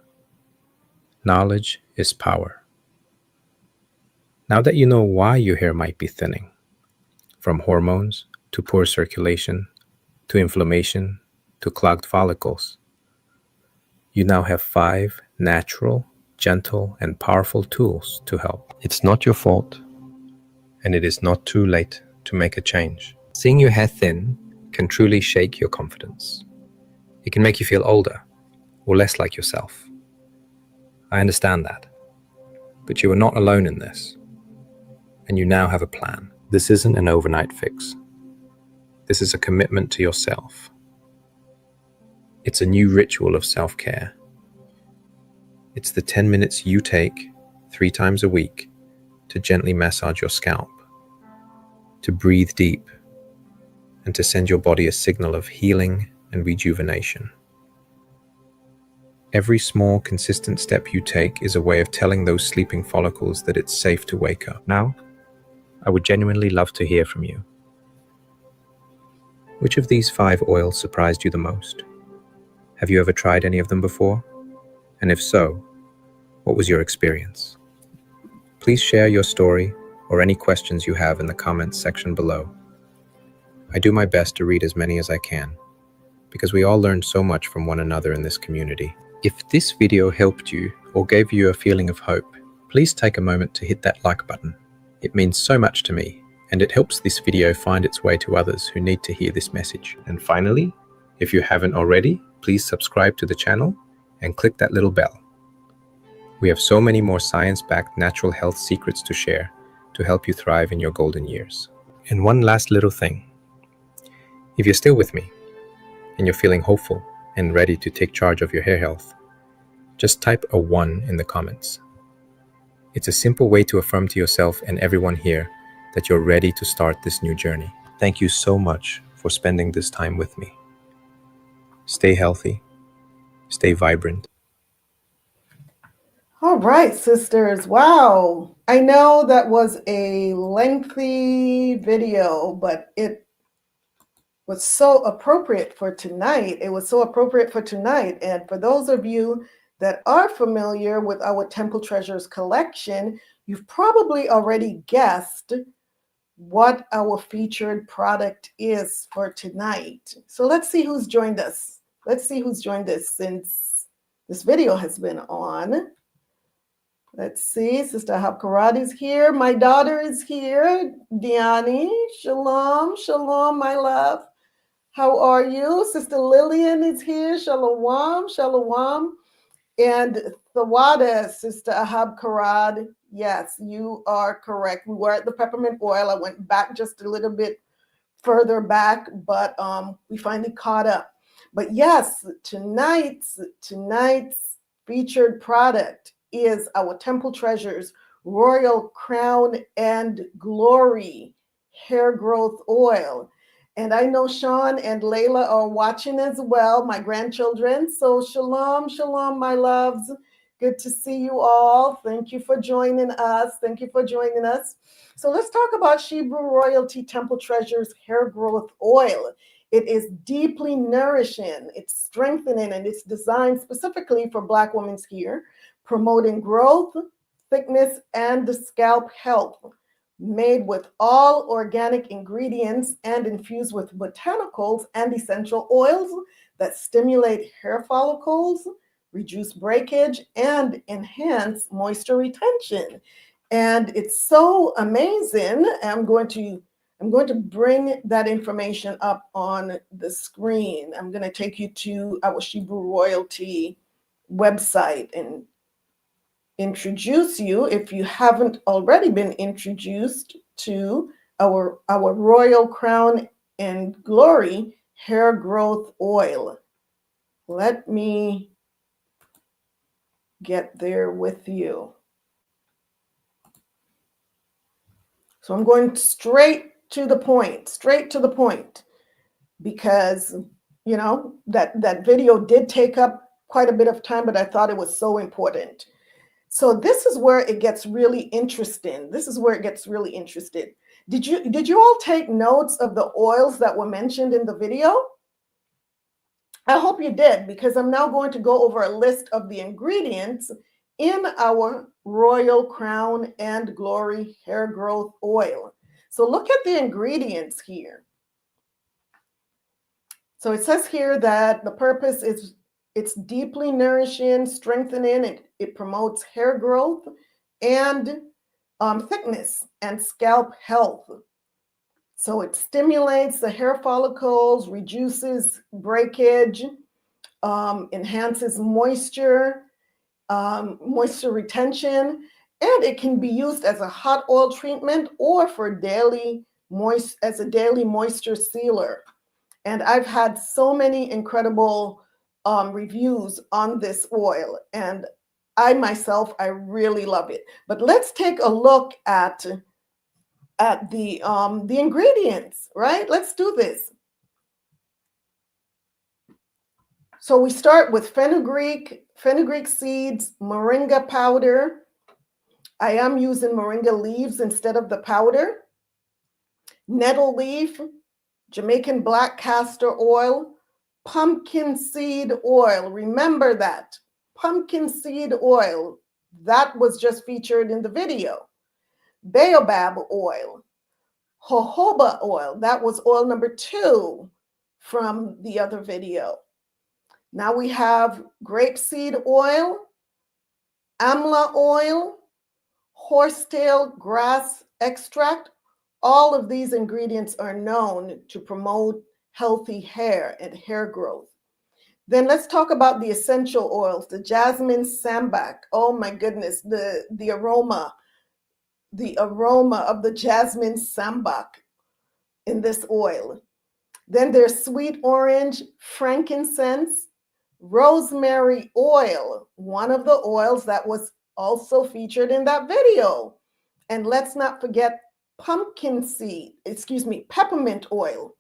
Knowledge is power. Now that you know why your hair might be thinning, from hormones to poor circulation to inflammation to clogged follicles, you now have 5 natural, gentle, and powerful tools to help. It's not your fault, and it is not too late to make a change. Seeing your hair thin can truly shake your confidence. It can make you feel older or less like yourself. I understand that, but you are not alone in this, and you now have a plan. This isn't an overnight fix. This is a commitment to yourself. It's a new ritual of self-care. It's the 10 minutes you take 3 times a week to gently massage your scalp, to breathe deep, and to send your body a signal of healing and rejuvenation. Every small, consistent step you take is a way of telling those sleeping follicles that it's safe to wake up. Now, I would genuinely love to hear from you. Which of these 5 oils surprised you the most? Have you ever tried any of them before? And if so, what was your experience? Please share your story or any questions you have in the comments section below. I do my best to read as many as I can, because we all learn so much from one another in this community. If this video helped you or gave you a feeling of hope, please take a moment to hit that like button. It means so much to me, and it helps this video find its way to others who need to hear this message. And finally, if you haven't already, please subscribe to the channel and click that little bell. We have so many more science-backed natural health secrets to share to help you thrive in your golden years. And one last little thing. If you're still with me and you're feeling hopeful and ready to take charge of your hair health, just type a 1 in the comments. It's a simple way to affirm to yourself and everyone here that you're ready to start this new journey. Thank you so much for spending this time with me. Stay healthy, stay vibrant. All right, sisters. Wow. I know that was a lengthy video, but it was so appropriate for tonight. It was so appropriate for tonight. And for those of you that are familiar with our Temple Treasures collection, you've probably already guessed what our featured product is for tonight. So let's see who's joined us. Let's see who's joined us since this video has been on. Let's see, Sister Hapkarat is here. My daughter is here, Diani. Shalom, shalom, my love. How are you? Sister Lillian is here. Shalawam, shalawam. And Thawada, Sister Ahab Karad. Yes, you are correct. We were at the peppermint oil. I went back just a little bit further back, but we finally caught up. But yes, tonight's featured product is our Temple Treasures Royal Crown and Glory Hair Growth Oil. And I know Sean and Layla are watching as well, my grandchildren. So shalom, shalom, my loves. Good to see you all. Thank you for joining us. Thank you for joining us. So let's talk about Shebrew Royalty Temple Treasures Hair Growth Oil. It is deeply nourishing, it's strengthening, and it's designed specifically for Black women's hair, promoting growth, thickness, and the scalp health. Made with all organic ingredients and infused with botanicals and essential oils that stimulate hair follicles, reduce breakage, and enhance moisture retention. And it's so amazing. I'm going to bring that information up on the screen. I'm going to take you to our Shebrew Royalty website and introduce you, if you haven't already been introduced, to our Royal Crown and Glory Hair Growth Oil. Let me get there with you. So I'm going straight to the point, because, you know, that video did take up quite a bit of time, but I thought it was so important. So this is where it gets really interesting. Did you all take notes of the oils that were mentioned in the video? I hope you did, because I'm now going to go over a list of the ingredients in our Royal Crown and Glory Hair Growth Oil. So look at the ingredients here. So it says here that the purpose is it's deeply nourishing, strengthening, it promotes hair growth and thickness and scalp health. So it stimulates the hair follicles, reduces breakage, enhances moisture retention, and it can be used as a hot oil treatment or for as a daily moisture sealer. And I've had so many incredible reviews on this oil, and I myself, I really love it. But let's take a look at the ingredients, right? Let's do this. So we start with fenugreek seeds, moringa powder. I am using moringa leaves instead of the powder. Nettle leaf, Jamaican black castor oil, pumpkin seed oil. Remember that. Pumpkin seed oil. That was just featured in the video. Baobab oil. Jojoba oil. That was oil number 2 from the other video. Now we have grapeseed oil, amla oil, horsetail grass extract. All of these ingredients are known to promote healthy hair and hair growth. Then let's talk about the essential oils, the jasmine sambac. Oh my goodness, the aroma of the jasmine sambac. in this oil. Then there's sweet orange, frankincense, rosemary oil, one of the oils that was also featured in that video. And let's not forget peppermint oil.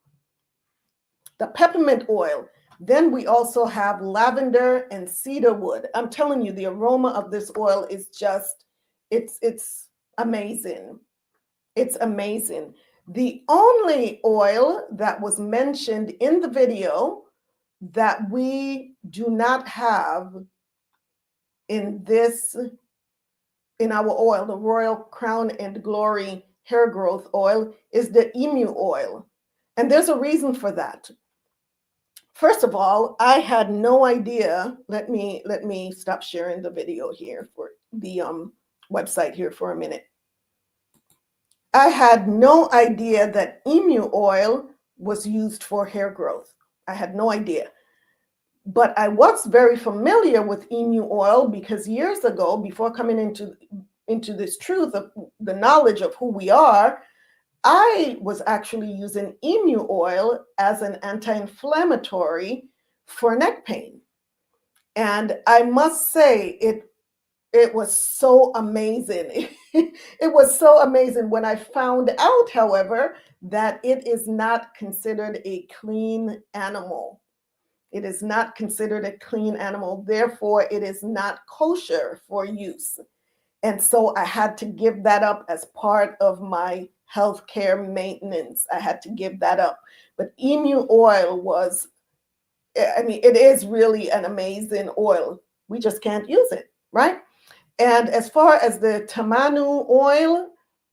The peppermint oil. Then we also have lavender and cedarwood. I'm telling you, the aroma of this oil is just, it's amazing. It's amazing. The only oil that was mentioned in the video that we do not have in our oil, the Royal Crown and Glory hair growth oil, is the emu oil. And there's a reason for that. First of all, I had no idea. Let me stop sharing the video here for the website here for a minute. I had no idea that emu oil was used for hair growth. I had no idea. But I was very familiar with emu oil because years ago, before coming into this truth of the knowledge of who we are, I was actually using emu oil as an anti-inflammatory for neck pain. And I must say, it was so amazing. It was so amazing when I found out, however, that it is not considered a clean animal. It is not considered a clean animal. Therefore, it is not kosher for use. And so I had to give that up as part of my healthcare maintenance. I had to give that up. But emu oil was, it is really an amazing oil. We just can't use it, right? And as far as the tamanu oil,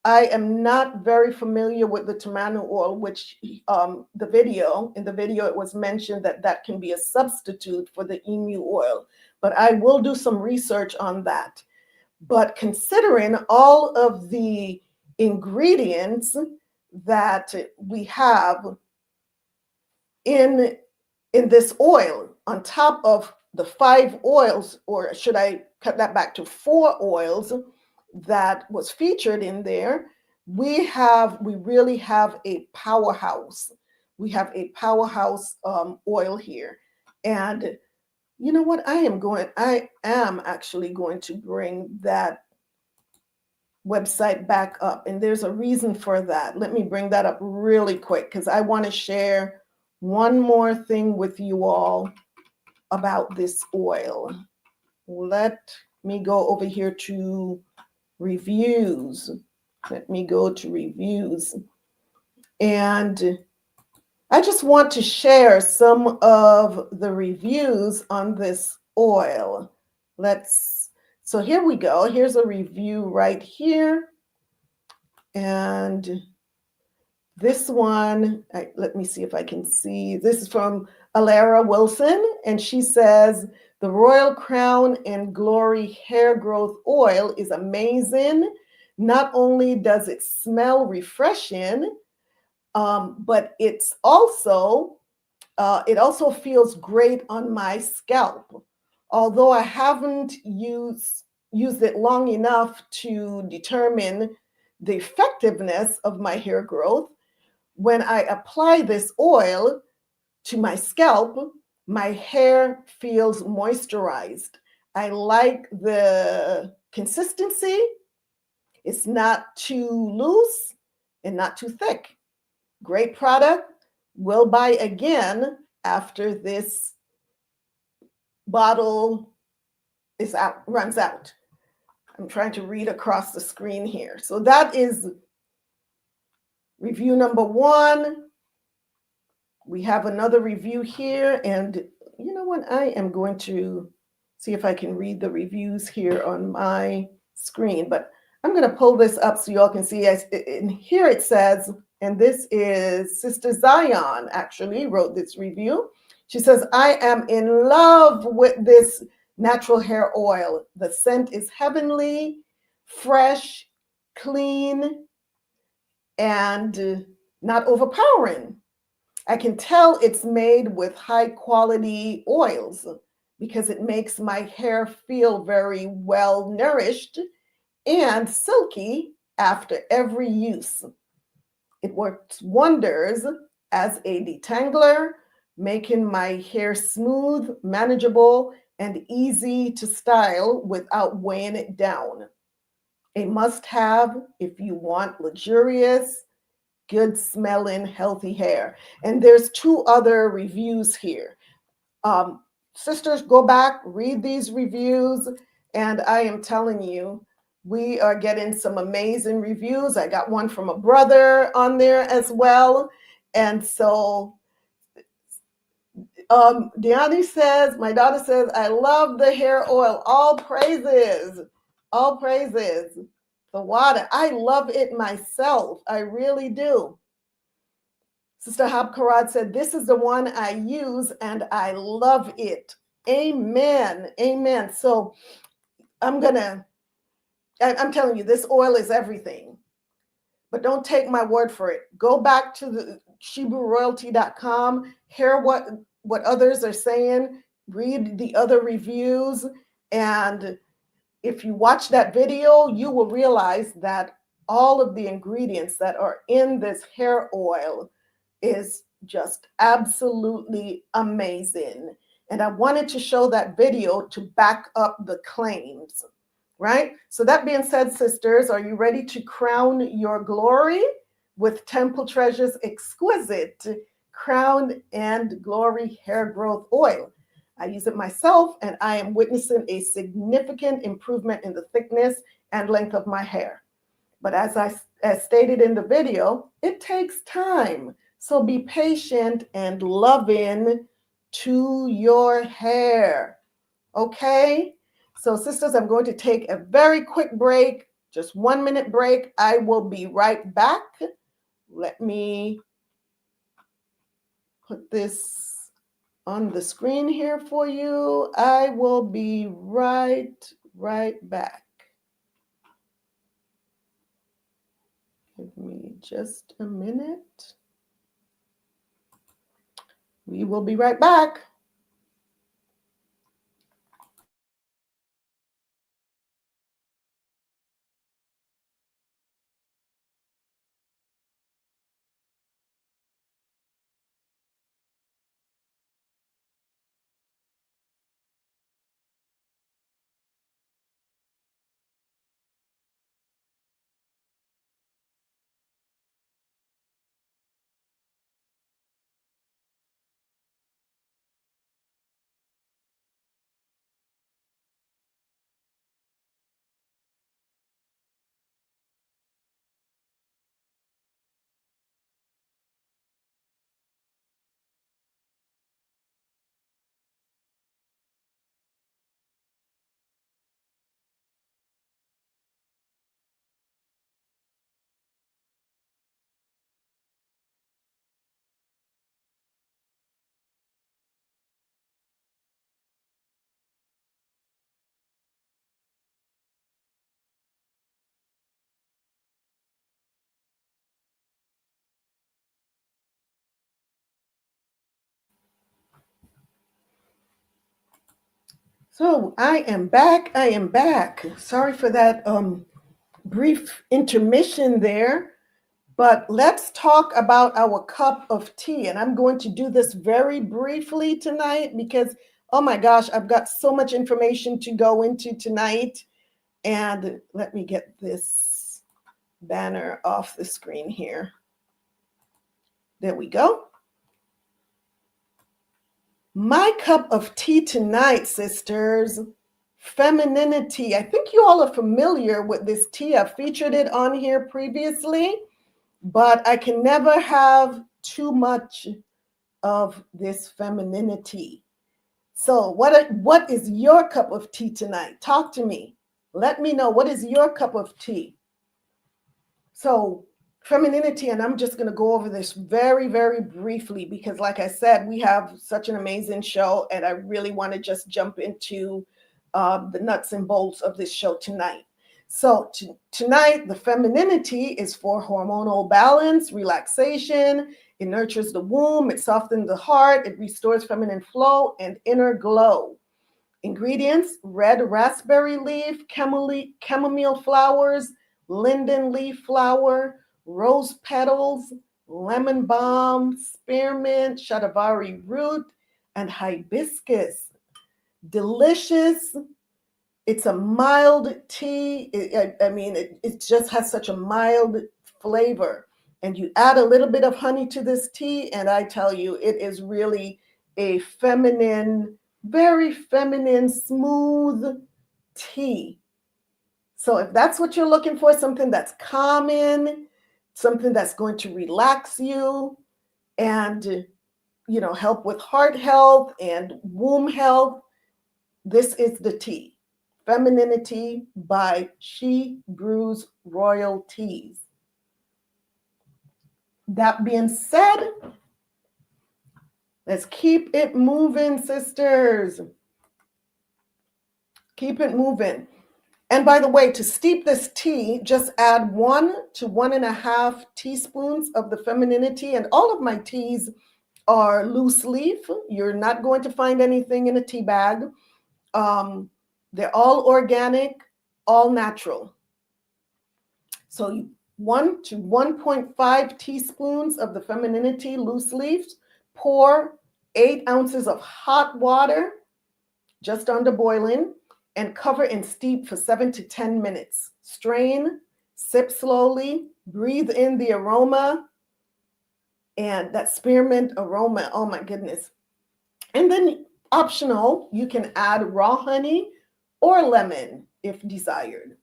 I am not very familiar with the tamanu oil, which in the video it was mentioned that can be a substitute for the emu oil. But I will do some research on that. But considering all of the ingredients that we have in this oil, on top of the 5 oils, or should I cut that back to 4 oils that was featured in there, we really have a powerhouse. We have a powerhouse oil here. And you know what? I am actually going to bring that website back up. And there's a reason for that. Let me bring that up really quick because I want to share one more thing with you all about this oil. Let me go over here to reviews. Let me go to reviews. And I just want to share some of the reviews on this oil. So here we go. Here's a review right here. And this one, let me see if I can see. This is from Alara Wilson, and she says, the Royal Crown and Glory Hair Growth Oil is amazing. Not only does it smell refreshing, but it also feels great on my scalp. Although I haven't used it long enough to determine the effectiveness of my hair growth, when I apply this oil to my scalp, my hair feels moisturized. I like the consistency. It's not too loose and not too thick. Great product. Will buy again after this bottle runs out. I'm trying to read across the screen here. So that is review number 1. We have another review here, and you know what? I am going to see if I can read the reviews here on my screen, but I'm going to pull this up so y'all can see. And here it says, and this is Sister Zion actually wrote this review. She says, I am in love with this natural hair oil. The scent is heavenly, fresh, clean, and not overpowering. I can tell it's made with high quality oils because it makes my hair feel very well nourished and silky after every use. It works wonders as a detangler, making my hair smooth, manageable, and easy to style without weighing it down. A must-have if you want luxurious, good smelling, healthy hair. And there's 2 other reviews here. Sisters, go back, read these reviews, and I am telling you, we are getting some amazing reviews. I got one from a brother on there as well. And so Deani says, my daughter says, I love the hair oil. All praises. All praises. The water. I love it myself. I really do. Sister Habkarad said, this is the one I use and I love it. Amen. Amen. So I'm telling you, this oil is everything. But don't take my word for it. Go back to the ShebrewRoyalty.com, hear what others are saying, read the other reviews, and if you watch that video, you will realize that all of the ingredients that are in this hair oil is just absolutely amazing. And I wanted to show that video to back up the claims, right? So that being said, sisters, are you ready to crown your glory with Temple Treasure's exquisite Crown and Glory hair growth oil? I use it myself, and I am witnessing a significant improvement in the thickness and length of my hair. But as stated in the video, it takes time. So be patient and loving to your hair. Okay? So sisters, I'm going to take a very quick break, just 1 minute break. I will be right back. Let me put this on the screen here for you. I will be right back. Give me just a minute. We will be right back. So I am back. Sorry for that brief intermission there, but let's talk about our cup of tea. And I'm going to do this very briefly tonight because, oh my gosh, I've got so much information to go into tonight. And let me get this banner off the screen here. There we go. My cup of tea tonight, sisters, femininity. I think you all are familiar with this tea. I've featured it on here previously, but I can never have too much of this femininity. So what is your cup of tea tonight? Talk to me. Let me know, what is your cup of tea? So femininity, and I'm just going to go over this very, very briefly because like I said, we have such an amazing show and I really want to just jump into the nuts and bolts of this show tonight. So tonight, the femininity is for hormonal balance, relaxation. It nurtures the womb. It softens the heart. It restores feminine flow and inner glow. Ingredients: red raspberry leaf, chamomile flowers, linden leaf flower, rose petals, lemon balm, spearmint, shatavari root, and hibiscus. Delicious. It's a mild tea. It just has such a mild flavor. And you add a little bit of honey to this tea, and I tell you, it is really a feminine, very feminine, smooth tea. So if that's what you're looking for, something that's calming, something that's going to relax you and, help with heart health and womb health, this is the tea. Femininity by Shebrews Royal Teas. That being said, let's keep it moving, sisters. Keep it moving. And by the way, to steep this tea, just add 1 to 1.5 teaspoons of the femininity. And all of my teas are loose leaf. You're not going to find anything in a tea bag. They're all organic, all natural. So 1 to 1.5 teaspoons of the femininity loose leaves. Pour 8 ounces of hot water, just under boiling, and cover and steep for 7 to 10 minutes. Strain, sip slowly, breathe in the aroma, and that spearmint aroma, oh my goodness. And then optional, you can add raw honey or lemon if desired.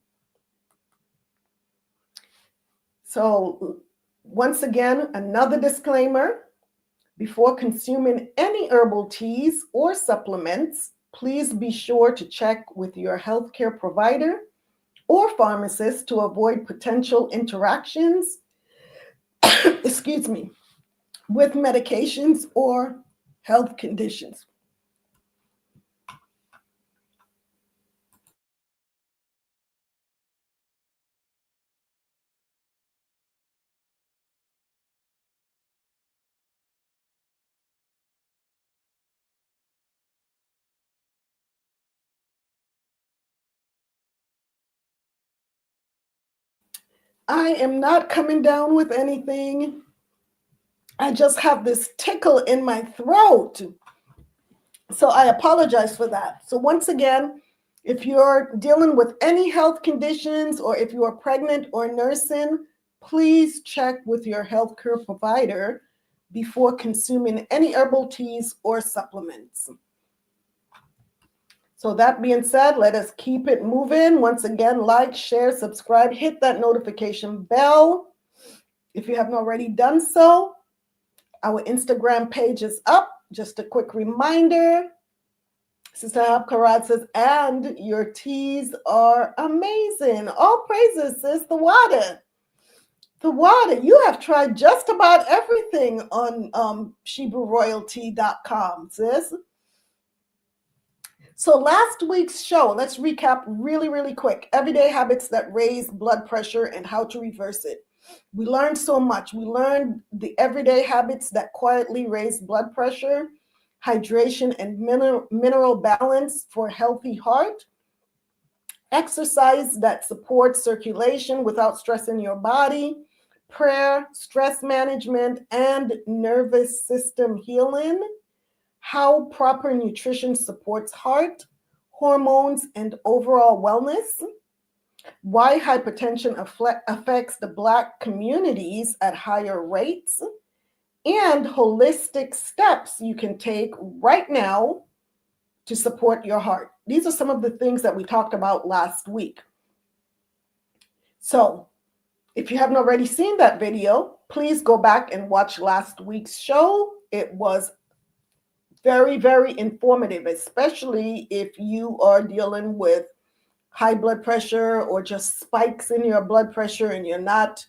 So once again, another disclaimer, before consuming any herbal teas or supplements, please be sure to check with your healthcare provider or pharmacist to avoid potential interactions, excuse me, with medications or health conditions. I am not coming down with anything. I just have this tickle in my throat. So I apologize for that. So once again, if you're dealing with any health conditions or if you are pregnant or nursing, please check with your healthcare provider before consuming any herbal teas or supplements. So that being said, let us keep it moving. Once again, like, share, subscribe, hit that notification bell if you haven't already done so. Our Instagram page is up. Just a quick reminder. Sister Habkarat says, and your teas are amazing. All praises, sis. The water. The water. You have tried just about everything on ShebrewRoyalty.com, sis. So last week's show, let's recap really, really quick. Everyday habits that raise blood pressure and how to reverse it. We learned so much. We learned the everyday habits that quietly raise blood pressure, hydration and mineral balance for healthy heart, exercise that supports circulation without stressing your body, prayer, stress management, and nervous system healing, how proper nutrition supports heart, hormones, and overall wellness, why hypertension affects the Black communities at higher rates, and holistic steps you can take right now to support your heart. These are some of the things that we talked about last week. So if you haven't already seen that video, please go back and watch last week's show. It was very, very informative, especially if you are dealing with high blood pressure or just spikes in your blood pressure and you're not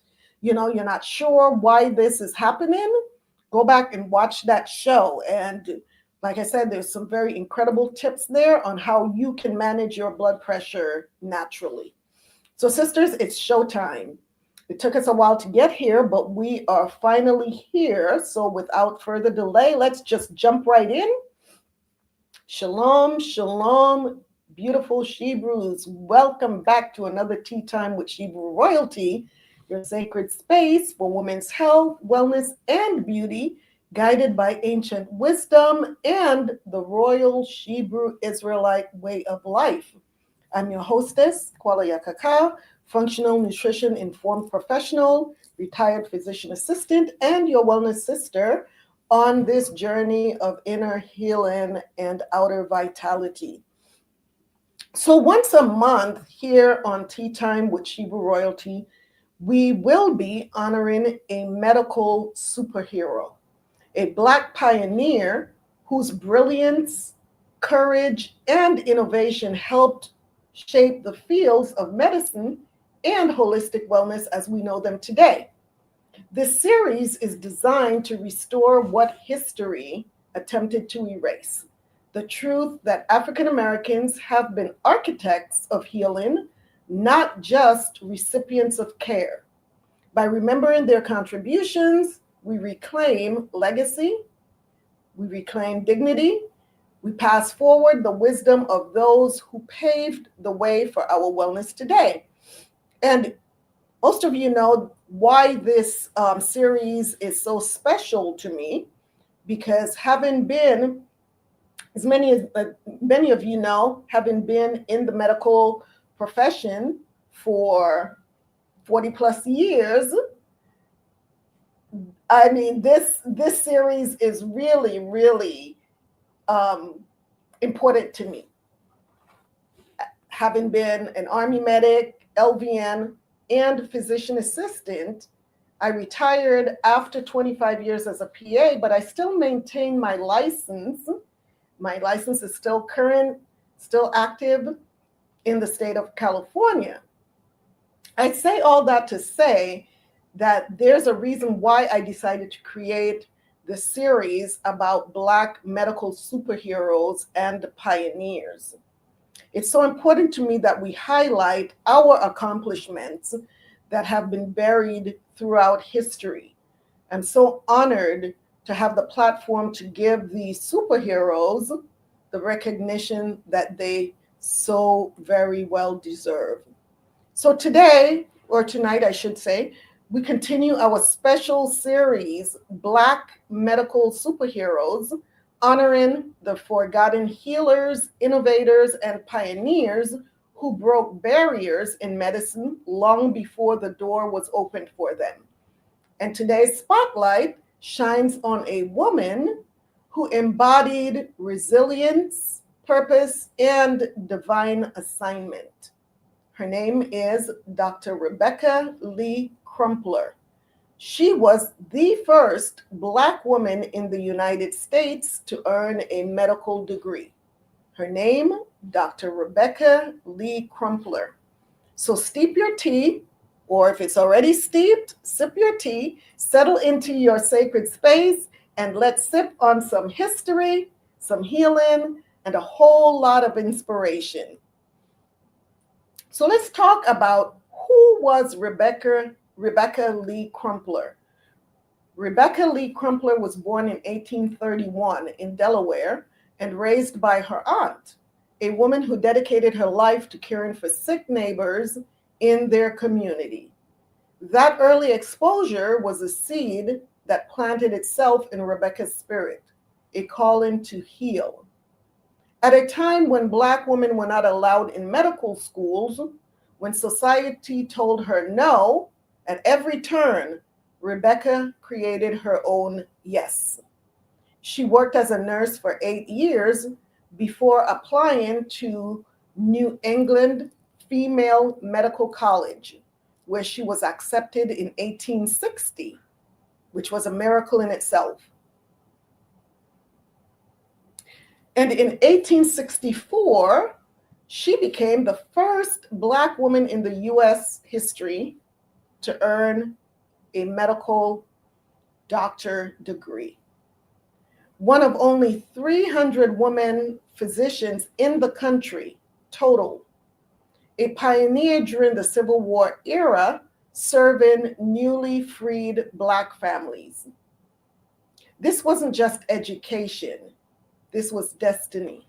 sure why this is happening. Go back and watch that show. And like I said, there's some very incredible tips there on how you can manage your blood pressure naturally. So sisters, it's showtime. It took us a while to get here, but we are finally here. So without further delay, let's just jump right in. Shalom, shalom, beautiful Shebrews. Welcome back to another Tea Time with Shebrew Royalty. your sacred space for women's health, wellness, and beauty, guided by ancient wisdom and the royal Shebrew Israelite way of life. I'm your hostess, YASHAYA, functional nutrition informed professional, retired physician assistant, and your wellness sister on this journey of inner healing and outer vitality. So once a month here on Tea Time with Shebrew Royalty, we will be honoring a medical superhero, a Black pioneer whose brilliance, courage, and innovation helped shape the fields of medicine and holistic wellness as we know them today. This series is designed to restore what history attempted to erase: the truth that African Americans have been architects of healing, not just recipients of care. By remembering their contributions, we reclaim legacy, we reclaim dignity, we pass forward the wisdom of those who paved the way for our wellness today. And most of you know why this series is so special to me, because having been, as many of you know, having been in the medical profession for 40 plus years, I mean, this series is really, really important to me. Having been an Army medic, LVN, and physician assistant, I retired after 25 years as a PA, but I still maintain my license. My license is still current, still active in the state of California. I say all that to say that there's a reason why I decided to create the series about Black medical superheroes and pioneers. It's so important to me that we highlight our accomplishments that have been buried throughout history. I'm so honored to have the platform to give these superheroes the recognition that they so very well deserve. So today, or tonight I should say, we continue our special series, Black Medical Superheroes, honoring the forgotten healers, innovators, and pioneers who broke barriers in medicine long before the door was opened for them. And today's spotlight shines on a woman who embodied resilience, purpose, and divine assignment. Her name is Dr. Rebecca Lee Crumpler. She was the first Black woman in the United States to earn a medical degree. Her name, Dr. Rebecca Lee Crumpler. So steep your tea, or if it's already steeped, sip your tea, settle into your sacred space, and let's sip on some history, some healing, and a whole lot of inspiration. So let's talk about who was Rebecca Lee Crumpler. Rebecca Lee Crumpler was born in 1831 in Delaware and raised by her aunt, a woman who dedicated her life to caring for sick neighbors in their community. That early exposure was a seed that planted itself in Rebecca's spirit, a calling to heal. At a time when Black women were not allowed in medical schools, when society told her no at every turn, Rebecca created her own yes. She worked as a nurse for 8 years before applying to New England Female Medical College, where she was accepted in 1860, which was a miracle in itself. And in 1864, she became the first Black woman in the US history to earn a medical doctor degree. One of only 300 women physicians in the country total. A pioneer during the Civil War era, serving newly freed Black families. This wasn't just education. This was destiny.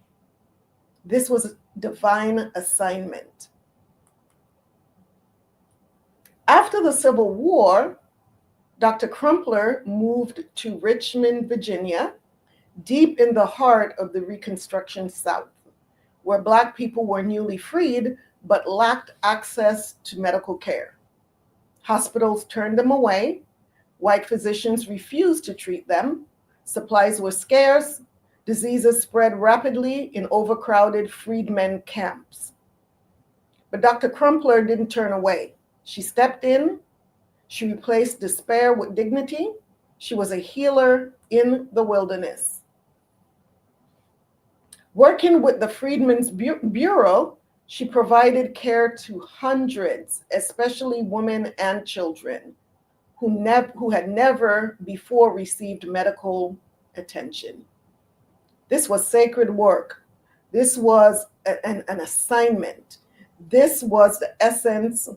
This was divine assignment. After the Civil War, Dr. Crumpler moved to Richmond, Virginia, deep in the heart of the Reconstruction South, where Black people were newly freed but lacked access to medical care. Hospitals turned them away. White physicians refused to treat them. Supplies were scarce. Diseases spread rapidly in overcrowded freedmen camps. But Dr. Crumpler didn't turn away. She stepped in. She replaced despair with dignity. She was a healer in the wilderness. Working with the Freedmen's Bureau, she provided care to hundreds, especially women and children, who had never before received medical attention. This was sacred work. This was an assignment. This was the essence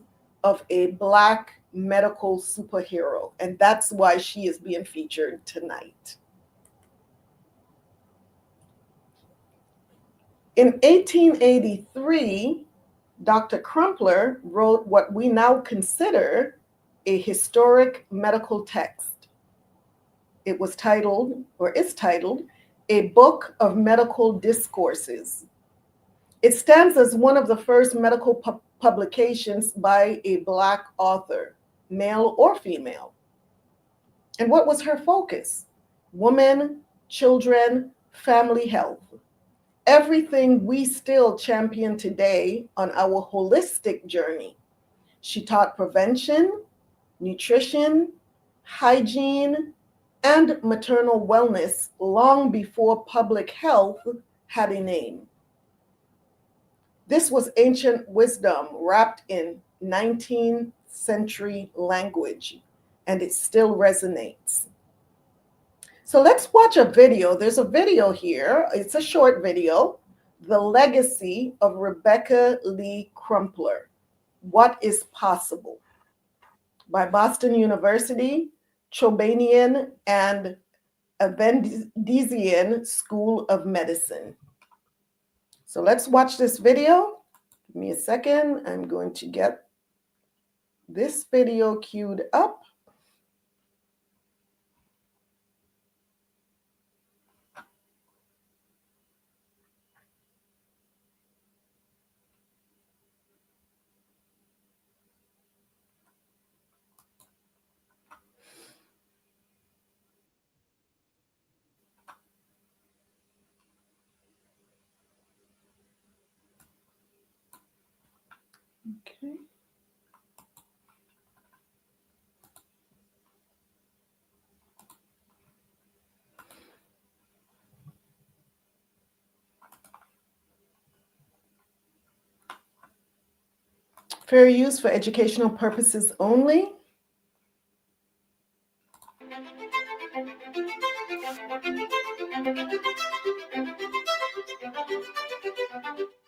of a Black medical superhero, and that's why she is being featured tonight. In 1883, Dr. Crumpler wrote what we now consider a historic medical text. It was titled, or is titled, A Book of Medical Discourses. It stands as one of the first medical publications by a Black author, male or female. And what was her focus? Women, children, family health. Everything we still champion today on our holistic journey. She taught prevention, nutrition, hygiene, and maternal wellness long before public health had a name. This was ancient wisdom wrapped in 19th century language, and it still resonates. So let's watch a video. There's a video here. It's a short video, The Legacy of Rebecca Lee Crumpler, What is Possible, by Boston University, Chobanian and Avendizian School of Medicine. So let's watch this video. Give me a second. I'm going to get this video queued up. Okay. Fair use for educational purposes only.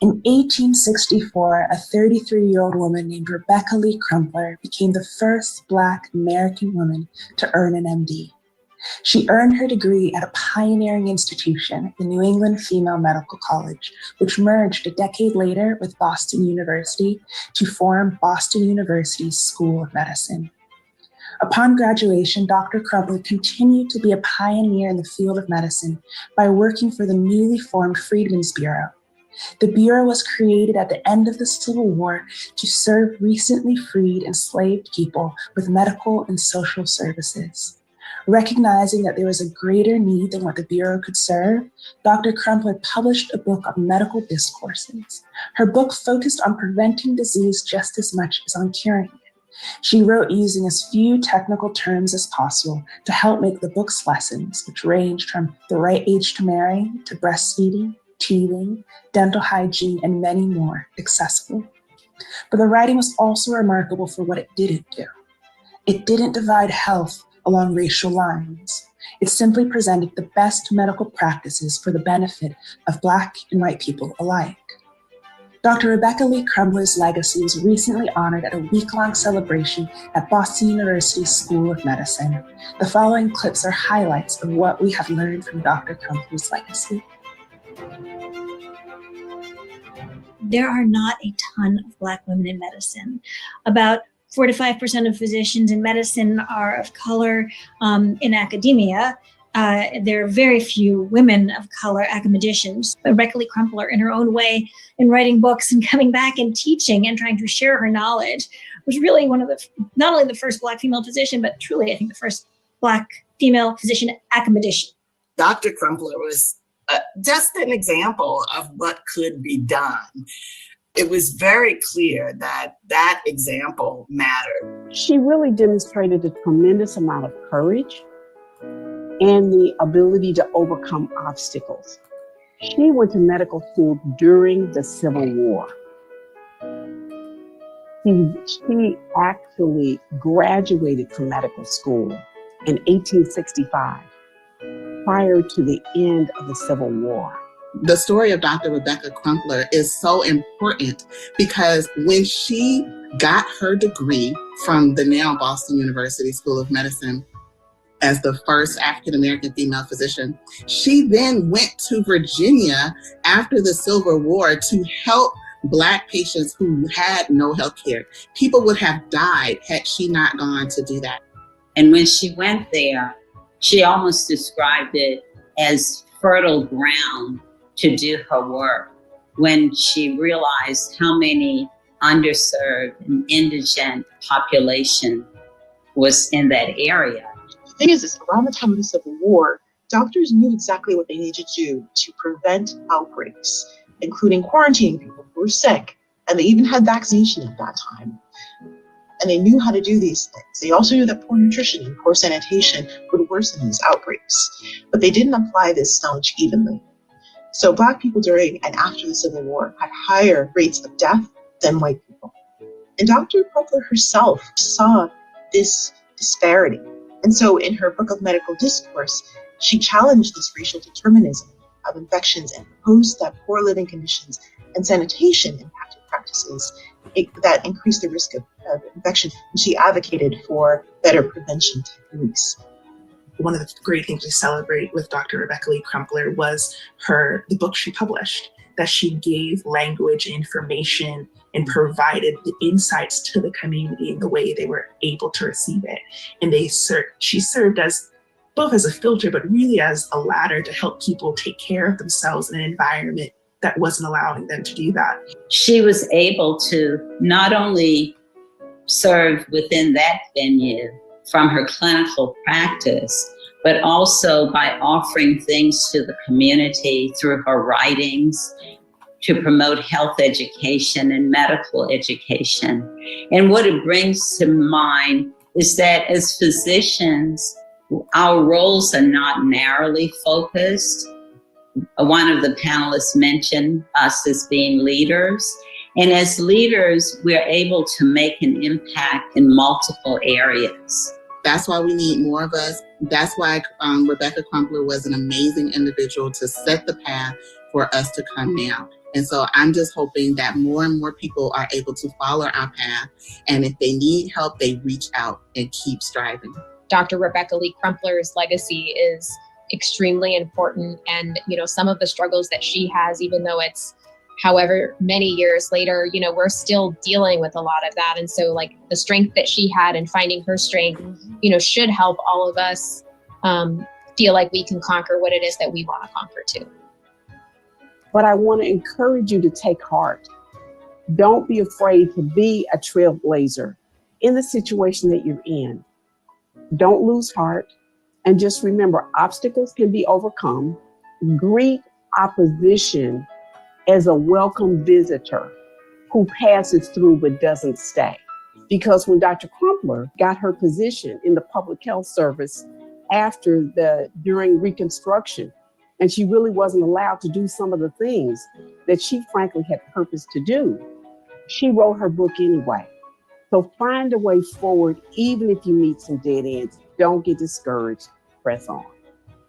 In 1864, a 33-year-old woman named Rebecca Lee Crumpler became the first Black American woman to earn an MD. She earned her degree at a pioneering institution, the New England Female Medical College, which merged a decade later with Boston University to form Boston University's School of Medicine. Upon graduation, Dr. Crumpler continued to be a pioneer in the field of medicine by working for the newly formed Freedmen's Bureau. The Bureau was created at the end of the Civil War to serve recently freed enslaved people with medical and social services. Recognizing that there was a greater need than what the Bureau could serve, Dr. Crumpler published a book of medical discourses. Her book focused on preventing disease just as much as on curing it. She wrote using as few technical terms as possible to help make the book's lessons, which ranged from the right age to marry to breastfeeding, teething, dental hygiene, and many more, accessible. But the writing was also remarkable for what it didn't do. It didn't divide health along racial lines. It simply presented the best medical practices for the benefit of Black and white people alike. Dr. Rebecca Lee Crumpler's legacy was recently honored at a week-long celebration at Boston University's School of Medicine. The following clips are highlights of what we have learned from Dr. Crumpler's legacy. There are not a ton of Black women in medicine. About 4 to 5% of physicians in medicine are of color in academia. There are very few women of color academicians. Rebecca Lee Crumpler, in her own way, in writing books and coming back and teaching and trying to share her knowledge, was really one of the, not only the first Black female physician, but truly, I think, the first Black female physician academician. Dr. Crumpler was just an example of what could be done. It was very clear that that example mattered. She really demonstrated a tremendous amount of courage and the ability to overcome obstacles. She went to medical school during the Civil War. She actually graduated from medical school in 1865, prior to the end of the Civil War. The story of Dr. Rebecca Crumpler is so important because when she got her degree from the now Boston University School of Medicine as the first African-American female physician, she then went to Virginia after the Civil War to help Black patients who had no health care. People would have died had she not gone to do that. And when she went there, she almost described it as fertile ground to do her work when she realized how many underserved and indigent population was in that area. The thing is, around the time of the Civil War, doctors knew exactly what they needed to do to prevent outbreaks, including quarantining people who were sick, and they even had vaccination at that time. And they knew how to do these things. They also knew that poor nutrition and poor sanitation would worsen these outbreaks, but they didn't apply this knowledge evenly. So Black people during and after the Civil War had higher rates of death than white people. And Dr. Crumpler herself saw this disparity. And so in her book of medical discourse, she challenged this racial determinism of infections and proposed that poor living conditions and sanitation impacted practices that increased the risk of infection. And she advocated for better prevention techniques. One of the great things we celebrate with Dr. Rebecca Lee Crumpler was the book she published, that she gave language, information, and provided the insights to the community in the way they were able to receive it. And she served as both as a filter, but really as a ladder to help people take care of themselves in an environment that wasn't allowing them to do that. She was able to not only serve within that venue from her clinical practice, but also by offering things to the community through her writings to promote health education and medical education. And what it brings to mind is that as physicians, our roles are not narrowly focused. One of the panelists mentioned us as being leaders. And as leaders, we're able to make an impact in multiple areas. That's why we need more of us. That's why Rebecca Crumpler was an amazing individual to set the path for us to come down. And so I'm just hoping that more and more people are able to follow our path. And if they need help, they reach out and keep striving. Dr. Rebecca Lee Crumpler's legacy is extremely important. And, some of the struggles that she has, even though it's however many years later, we're still dealing with a lot of that. And so the strength that she had and finding her strength, should help all of us feel like we can conquer what it is that we want to conquer too. But I want to encourage you to take heart. Don't be afraid to be a trailblazer in the situation that you're in. Don't lose heart. And just remember, obstacles can be overcome. Greet opposition as a welcome visitor who passes through but doesn't stay. Because when Dr. Crumpler got her position in the public health service during Reconstruction, and she really wasn't allowed to do some of the things that she frankly had purpose to do, she wrote her book anyway. So find a way forward, even if you meet some dead ends. Don't get discouraged, press on.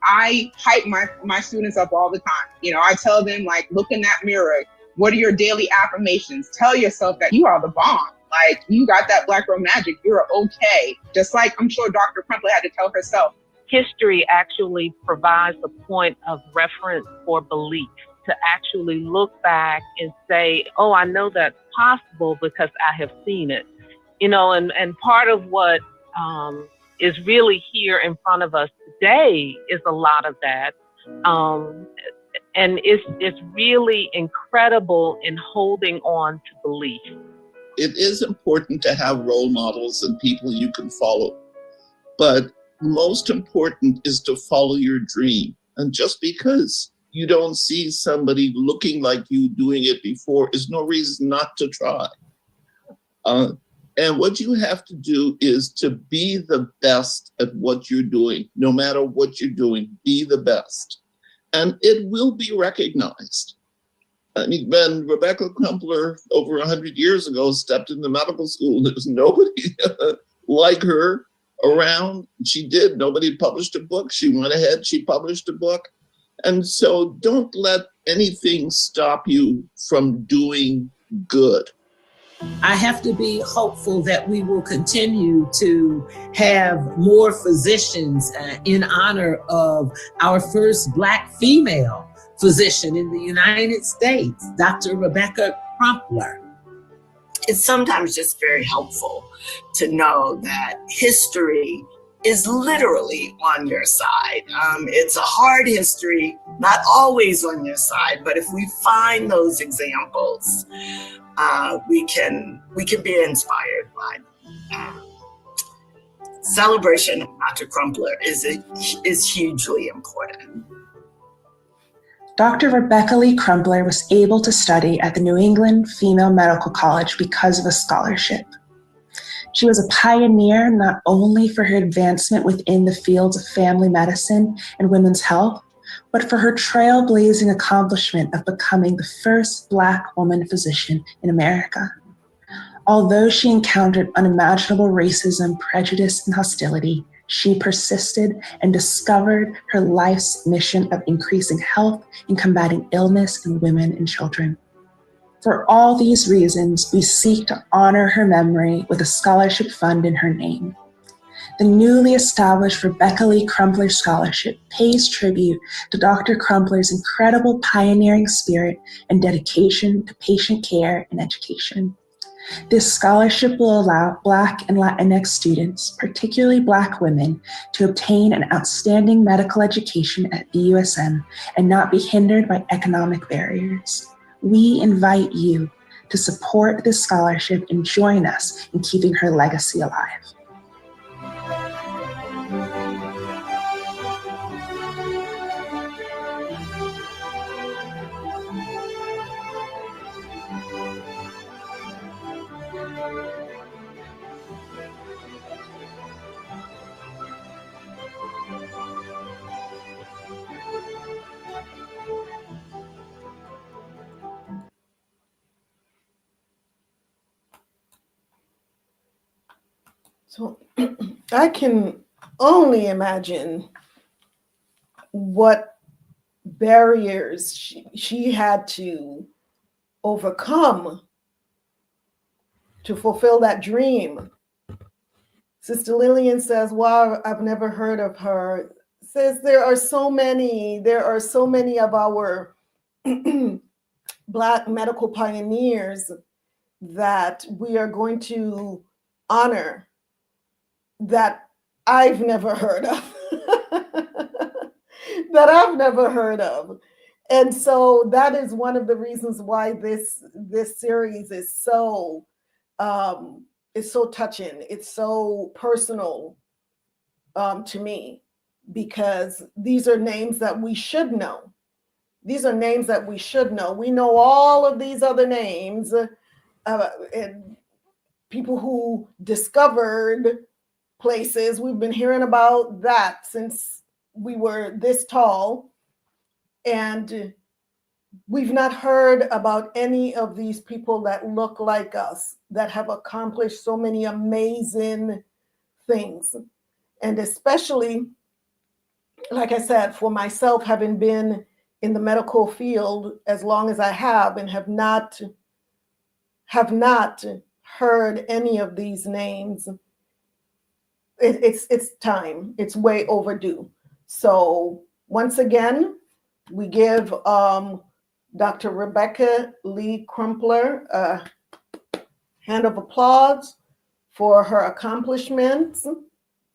I hype my students up all the time. I tell them, look in that mirror. What are your daily affirmations? Tell yourself that you are the bomb. You got that Black girl magic. You're okay. Just like I'm sure Dr. Crumpler had to tell herself. History actually provides a point of reference for belief, to actually look back and say, oh, I know that's possible because I have seen it. And part of what is really here in front of us today is a lot of that. And it's really incredible in holding on to belief. It is important to have role models and people you can follow. But most important is to follow your dream. And just because you don't see somebody looking like you doing it before is no reason not to try. And what you have to do is to be the best at what you're doing. No matter what you're doing, be the best. And it will be recognized. I mean, when Rebecca Crumpler over 100 years ago stepped into medical school, there was nobody like her around. She did. Nobody published a book. She went ahead, she published a book. And so don't let anything stop you from doing good. I have to be hopeful that we will continue to have more physicians in honor of our first Black female physician in the United States, Dr. Rebecca Crumpler. It's sometimes just very helpful to know that history is literally on your side. It's a hard history, not always on your side, but if we find those examples, we can be inspired by them. Celebration of Dr. Crumpler is hugely important. Dr. Rebecca Lee Crumpler was able to study at the New England Female Medical College because of a scholarship. She was a pioneer not only for her advancement within the fields of family medicine and women's health, but for her trailblazing accomplishment of becoming the first Black woman physician in America. Although she encountered unimaginable racism, prejudice, and hostility, she persisted and discovered her life's mission of increasing health and combating illness in women and children. For all these reasons, we seek to honor her memory with a scholarship fund in her name. The newly established Rebecca Lee Crumpler Scholarship pays tribute to Dr. Crumpler's incredible pioneering spirit and dedication to patient care and education. This scholarship will allow Black and Latinx students, particularly Black women, to obtain an outstanding medical education at BUSM and not be hindered by economic barriers. We invite you to support this scholarship and join us in keeping her legacy alive. So I can only imagine what barriers she had to overcome to fulfill that dream. Sister Lillian says, wow, I've never heard of her. Says there are so many of our Black medical pioneers that we are going to honor that I've never heard of. That I've never heard of. And so that is one of the reasons why this series is so touching. It's so personal to me, because these are names that we should know. These are names that we should know. We know all of these other names, and people who discovered places. We've been hearing about that since we were this tall, and we've not heard about any of these people that look like us, that have accomplished so many amazing things. And especially, like I said, for myself, having been in the medical field as long as I have, and have not heard any of these names, it's time. It's way overdue. So once again, we give Dr. Rebecca Lee Crumpler a hand of applause for her accomplishments.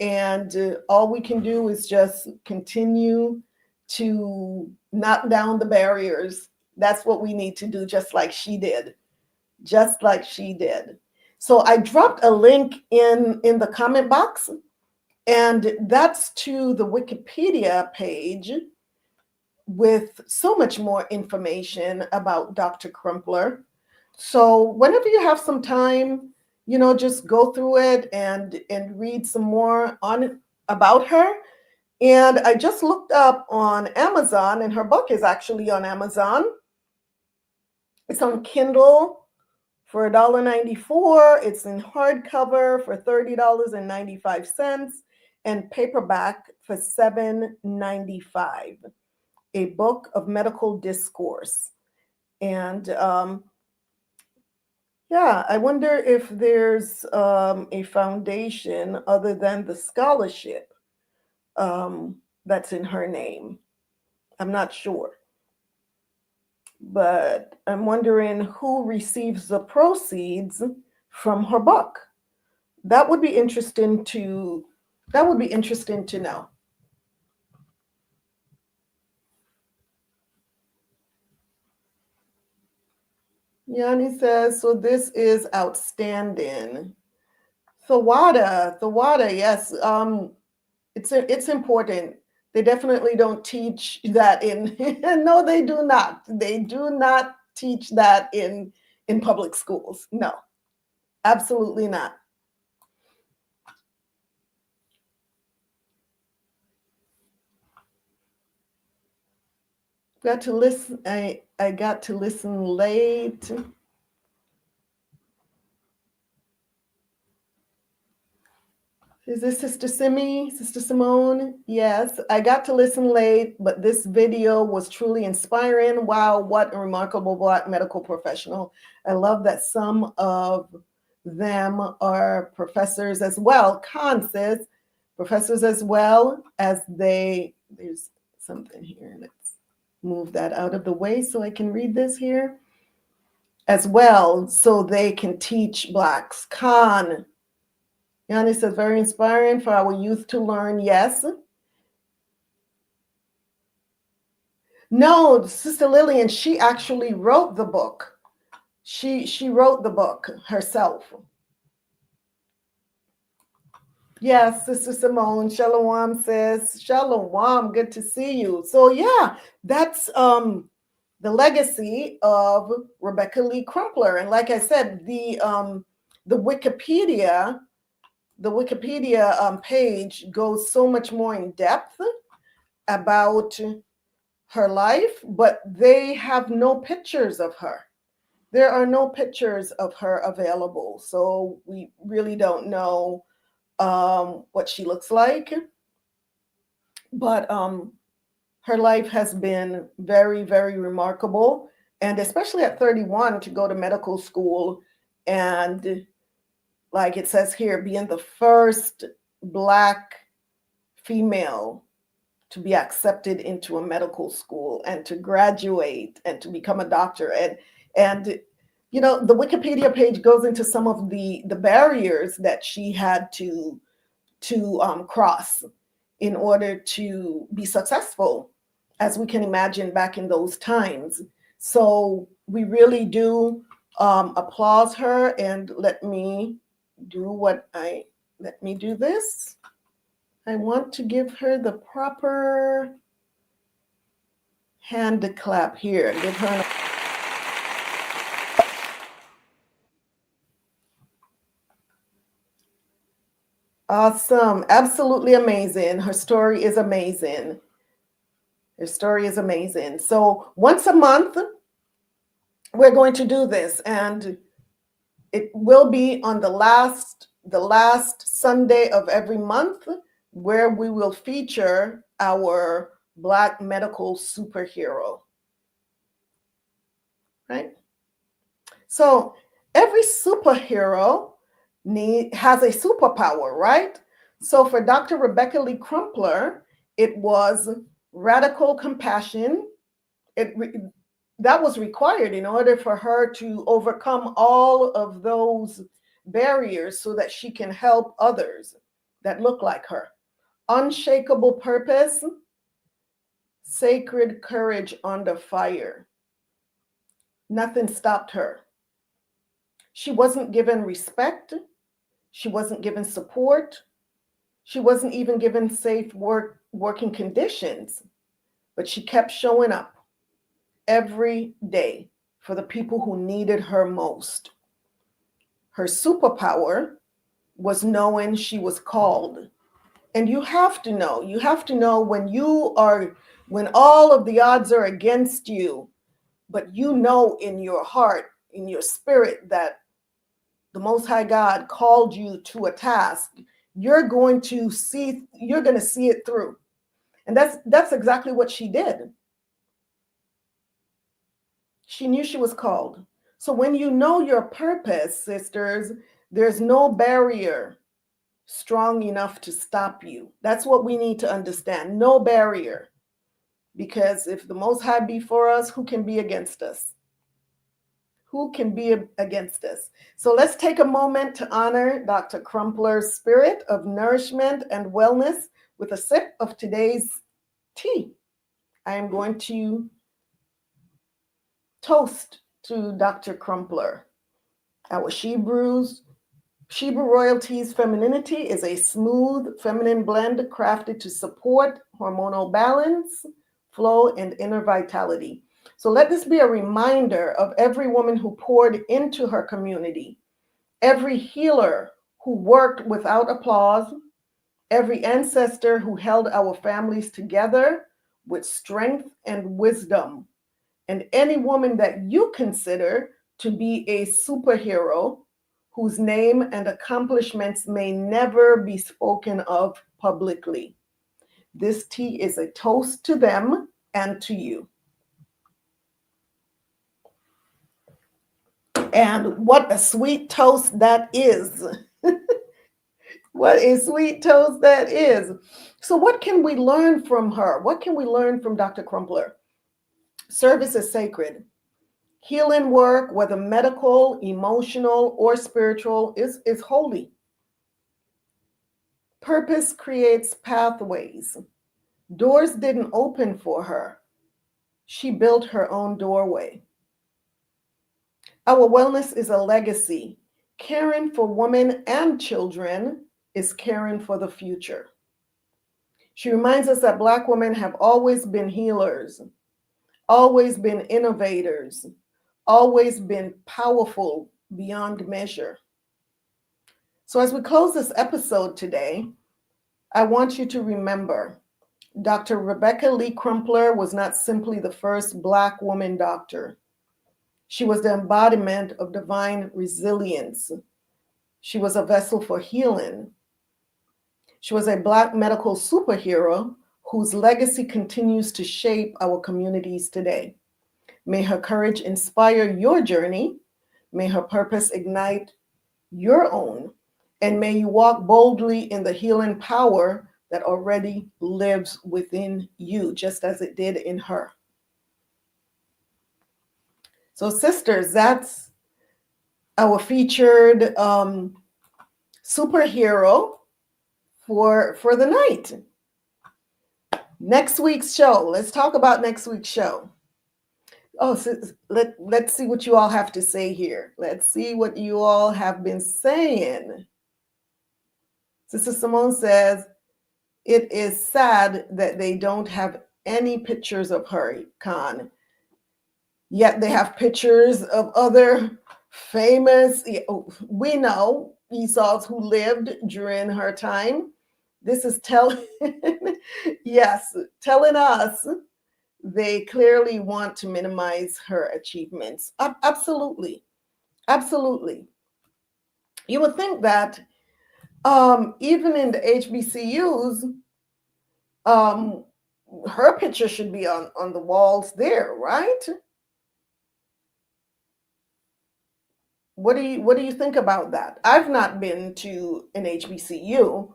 And all we can do is just continue to knock down the barriers. That's what we need to do, just like she did. Just like she did. So I dropped a link in the comment box, and that's to the Wikipedia page with so much more information about Dr. Crumpler. So whenever you have some time, you know, just go through it and read some more about her. And I just looked up on Amazon, and her book is actually on Amazon. It's on Kindle for $1.94. It's in hardcover for $30.95 and paperback for $7.95. A book of medical discourse. And yeah, I wonder if there's a foundation other than the scholarship that's in her name. I'm not sure. But I'm wondering who receives the proceeds from her book. That would be interesting to know. Yanni says, so this is outstanding. Thawada, yes, it's important. They definitely don't teach that in, no, they do not. They do not teach that in public schools. No, absolutely not. Got to listen, I got to listen late. Is this Sister Simi, Sister Simone? Yes, I got to listen late, but this video was truly inspiring. Wow, what a remarkable Black medical professional. I love that some of them are professors as well. Khan says, professors as well as there's something here. Let's move that out of the way so I can read this here. As well, so they can teach Blacks. Khan. Yanni says, very inspiring for our youth to learn. Yes. No, Sister Lillian, she actually wrote the book. She wrote the book herself. Yes, Sister Simone. Shalawam says, Shalawam, good to see you. So yeah, that's the legacy of Rebecca Lee Crumpler. And like I said, the Wikipedia page goes so much more in depth about her life, but they have no pictures of her. There are no pictures of her available, so we really don't know what she looks like. But her life has been very, very remarkable, and especially at 31 to go to medical school and, like it says here, being the first Black female to be accepted into a medical school and to graduate and to become a doctor. And you know, the Wikipedia page goes into some of the barriers that she had to cross in order to be successful, as we can imagine back in those times. So we really do applaud her, and let me do this. I want to give her the proper hand clap here. Give her awesome, absolutely amazing. Her story is amazing. Her story is amazing. So once a month, we're going to do this, and it will be on the last Sunday of every month, where we will feature our Black medical superhero, right? So every superhero has a superpower, right? So for Dr. Rebecca Lee Crumpler, it was radical compassion. That was required in order for her to overcome all of those barriers so that she can help others that look like her. Unshakable purpose, sacred courage under fire. Nothing stopped her. She wasn't given respect. She wasn't given support. She wasn't even given safe working conditions, but she kept showing up every day for the people who needed her most. Her superpower was knowing she was called. And you have to know when all of the odds are against you, but you know in your heart, in your spirit, that the Most High God called you to a task, you're going to see it through. And that's exactly what she did. She knew she was called. So when you know your purpose, sisters, there's no barrier strong enough to stop you. That's what we need to understand. No barrier. Because if the Most High be for us, who can be against us? Who can be against us? So let's take a moment to honor Dr. Crumpler's spirit of nourishment and wellness with a sip of today's tea. I am going to toast to Dr. Crumpler. Our Shebrews, Shebrew Royalty's femininity is a smooth feminine blend crafted to support hormonal balance, flow, and inner vitality. So let this be a reminder of every woman who poured into her community, every healer who worked without applause, every ancestor who held our families together with strength and wisdom, and any woman that you consider to be a superhero whose name and accomplishments may never be spoken of publicly. This tea is a toast to them and to you. And what a sweet toast that is. What a sweet toast that is. So what can we learn from her? What can we learn from Dr. Crumpler? Service is sacred. Healing work, whether medical, emotional, or spiritual, is holy. Purpose creates pathways. Doors didn't open for her. She built her own doorway. Our wellness is a legacy. Caring for women and children is caring for the future. She reminds us that Black women have always been healers, always been innovators, always been powerful beyond measure. So as we close this episode today, I want you to remember Dr. Rebecca Lee Crumpler was not simply the first Black woman doctor. She was the embodiment of divine resilience. She was a vessel for healing. She was a Black medical superhero whose legacy continues to shape our communities today. May her courage inspire your journey. May her purpose ignite your own. And may you walk boldly in the healing power that already lives within you, just as it did in her. So sisters, that's our featured superhero for the night. Next week's show, let's talk about next week's show. Oh, so let's see what you all have to say here. Let's see what you all have been saying. Sister Simone says, it is sad that they don't have any pictures of her, Khan. Yet they have pictures of other famous, we know, Esau's who lived during her time. This is telling us they clearly want to minimize her achievements. Absolutely. Absolutely. You would think that even in the HBCUs, her picture should be on the walls there, right? What do you think about that? I've not been to an HBCU.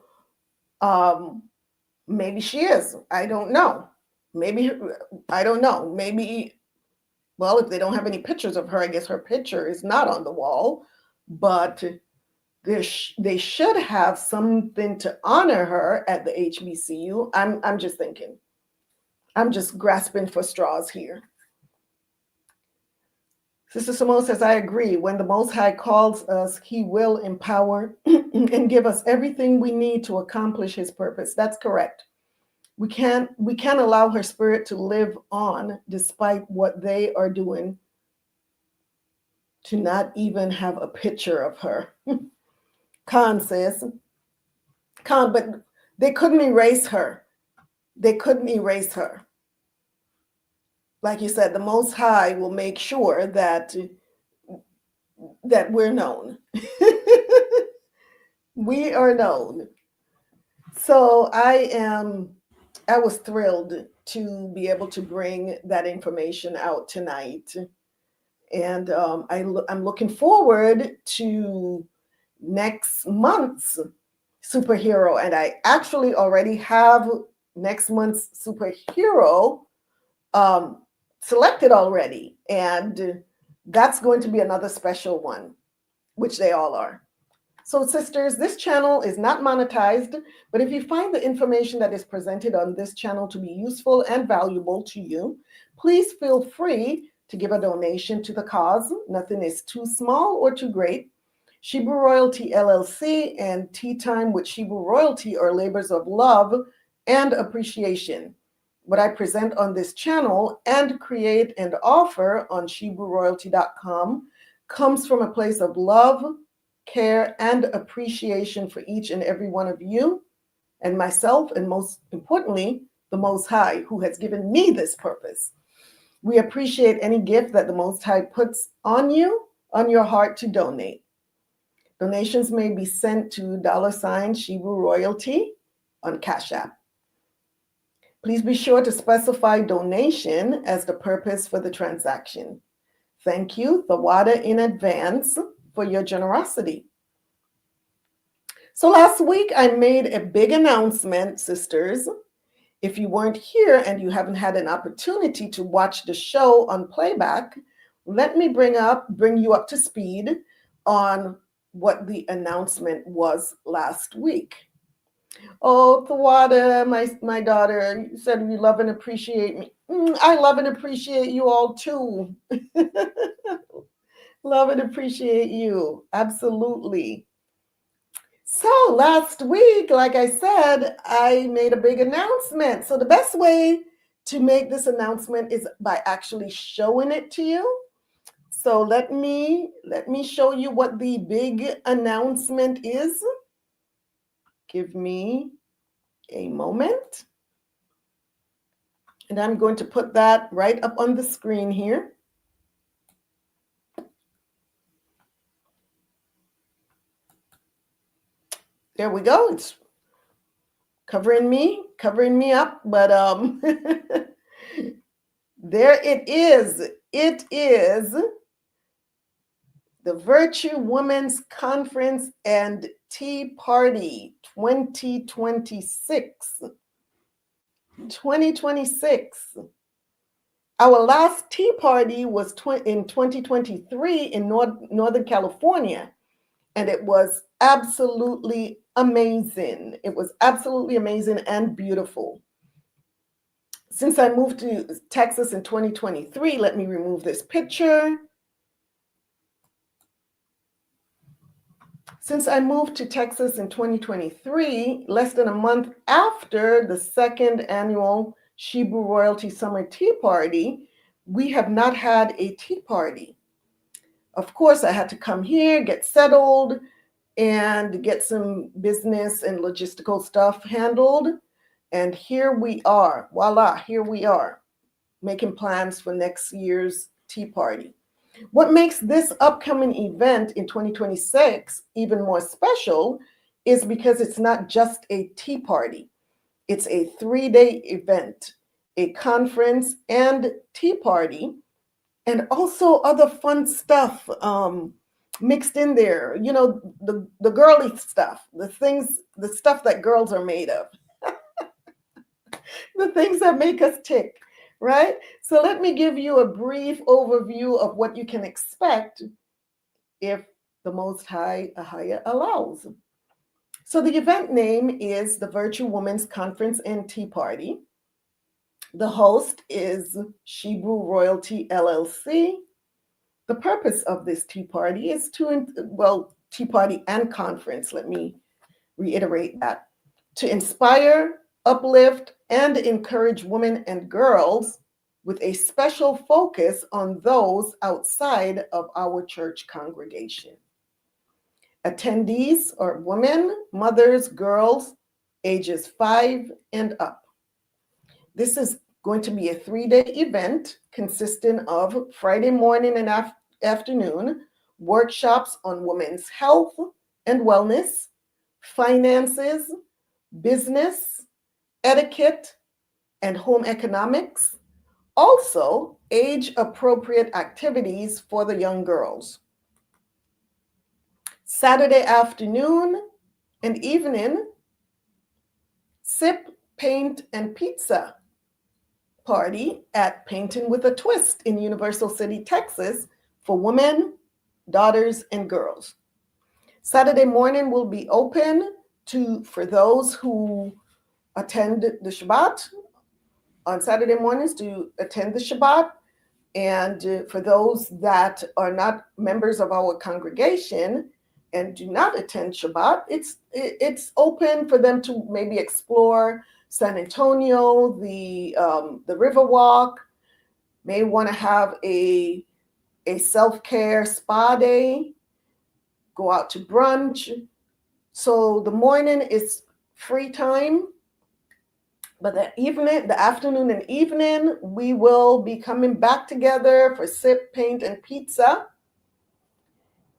Maybe she is. I don't know. Maybe, I don't know. Maybe, well, if they don't have any pictures of her, I guess her picture is not on the wall. But they should have something to honor her at the HBCU. I'm just thinking. I'm just grasping for straws here. Sister Simone says, I agree. When the Most High calls us, he will empower and give us everything we need to accomplish his purpose. That's correct. We can't allow her spirit to live on despite what they are doing to not even have a picture of her. Khan says, Khan, but they couldn't erase her. They couldn't erase her. Like you said, the Most High will make sure that we're known. We are known. So I was thrilled to be able to bring that information out tonight. And I'm looking forward to next month's superhero. And I actually already have next month's superhero selected already. And that's going to be another special one, which they all are. So sisters, this channel is not monetized, but if you find the information that is presented on this channel to be useful and valuable to you, please feel free to give a donation to the cause. Nothing is too small or too great. Shebrew Royalty LLC and Tea Time with Shebrew Royalty are labors of love and appreciation. What I present on this channel and create and offer on ShebrewRoyalty.com comes from a place of love, care, and appreciation for each and every one of you and myself, and most importantly, the Most High, who has given me this purpose. We appreciate any gift that the Most High puts on you, on your heart to donate. Donations may be sent to $ Shebrew Royalty on Cash App. Please be sure to specify donation as the purpose for the transaction. Thank you, Thawada, in advance for your generosity. So last week I made a big announcement, sisters. If you weren't here and you haven't had an opportunity to watch the show on playback, let me bring you up to speed on what the announcement was last week. Oh, Thawada, my daughter, you said you love and appreciate me. I love and appreciate you all too. Love and appreciate you. Absolutely. So last week, like I said, I made a big announcement. So the best way to make this announcement is by actually showing it to you. So let me show you what the big announcement is. Give me a moment. And I'm going to put that right up on the screen here. There we go. It's covering me up, but there it is. It is the Virtue Women's Conference and Tea Party 2026. 2026. Our last tea party was in 2023 in Northern California, and it was absolutely amazing. It was absolutely amazing and beautiful. Since I moved to Texas in 2023, let me remove this picture. Since I moved to Texas in 2023, less than a month after the second annual Shebrew Royalty Summer Tea Party, we have not had a tea party. Of course, I had to come here, get settled, and get some business and logistical stuff handled. And here we are, voila, here we are, making plans for next year's tea party. What makes this upcoming event in 2026 even more special is because it's not just a tea party. It's a 3-day event, a conference and tea party, and also other fun stuff mixed in there. You know, the girly stuff, the stuff that girls are made of, the things that make us tick. Right? So let me give you a brief overview of what you can expect if the Most High AHAYAH allows. So the event name is the Virtual Women's Conference and Tea Party. The host is Shebrew Royalty LLC. The purpose of this tea party is tea party and conference, let me reiterate that, to inspire, uplift, and encourage women and girls with a special focus on those outside of our church congregation. Attendees are women, mothers, girls, ages 5 and up. This is going to be a 3-day event consisting of Friday morning and afternoon workshops on women's health and wellness, finances, business, etiquette, and home economics. Also, age-appropriate activities for the young girls. Saturday afternoon and evening, sip, paint, and pizza party at Painting with a Twist in Universal City, Texas for women, daughters, and girls. Saturday morning will be open for those who attend the Shabbat, on Saturday mornings to attend the Shabbat. And for those that are not members of our congregation and do not attend Shabbat, it's open for them to maybe explore San Antonio, the Riverwalk, may want to have a self-care spa day, go out to brunch. So the morning is free time, but the afternoon and evening, we will be coming back together for sip, paint, and pizza.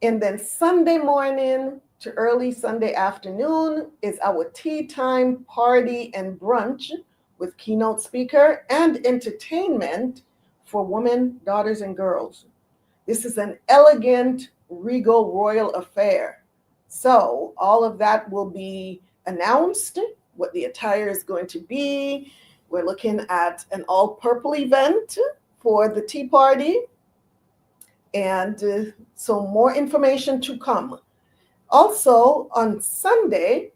And then Sunday morning to early Sunday afternoon is our tea time, party, and brunch with keynote speaker and entertainment for women, daughters, and girls. This is an elegant, regal, royal affair. So all of that will be announced, what the attire is going to be. We're looking at an all-purple event for the tea party. And so more information to come. Also on Sunday,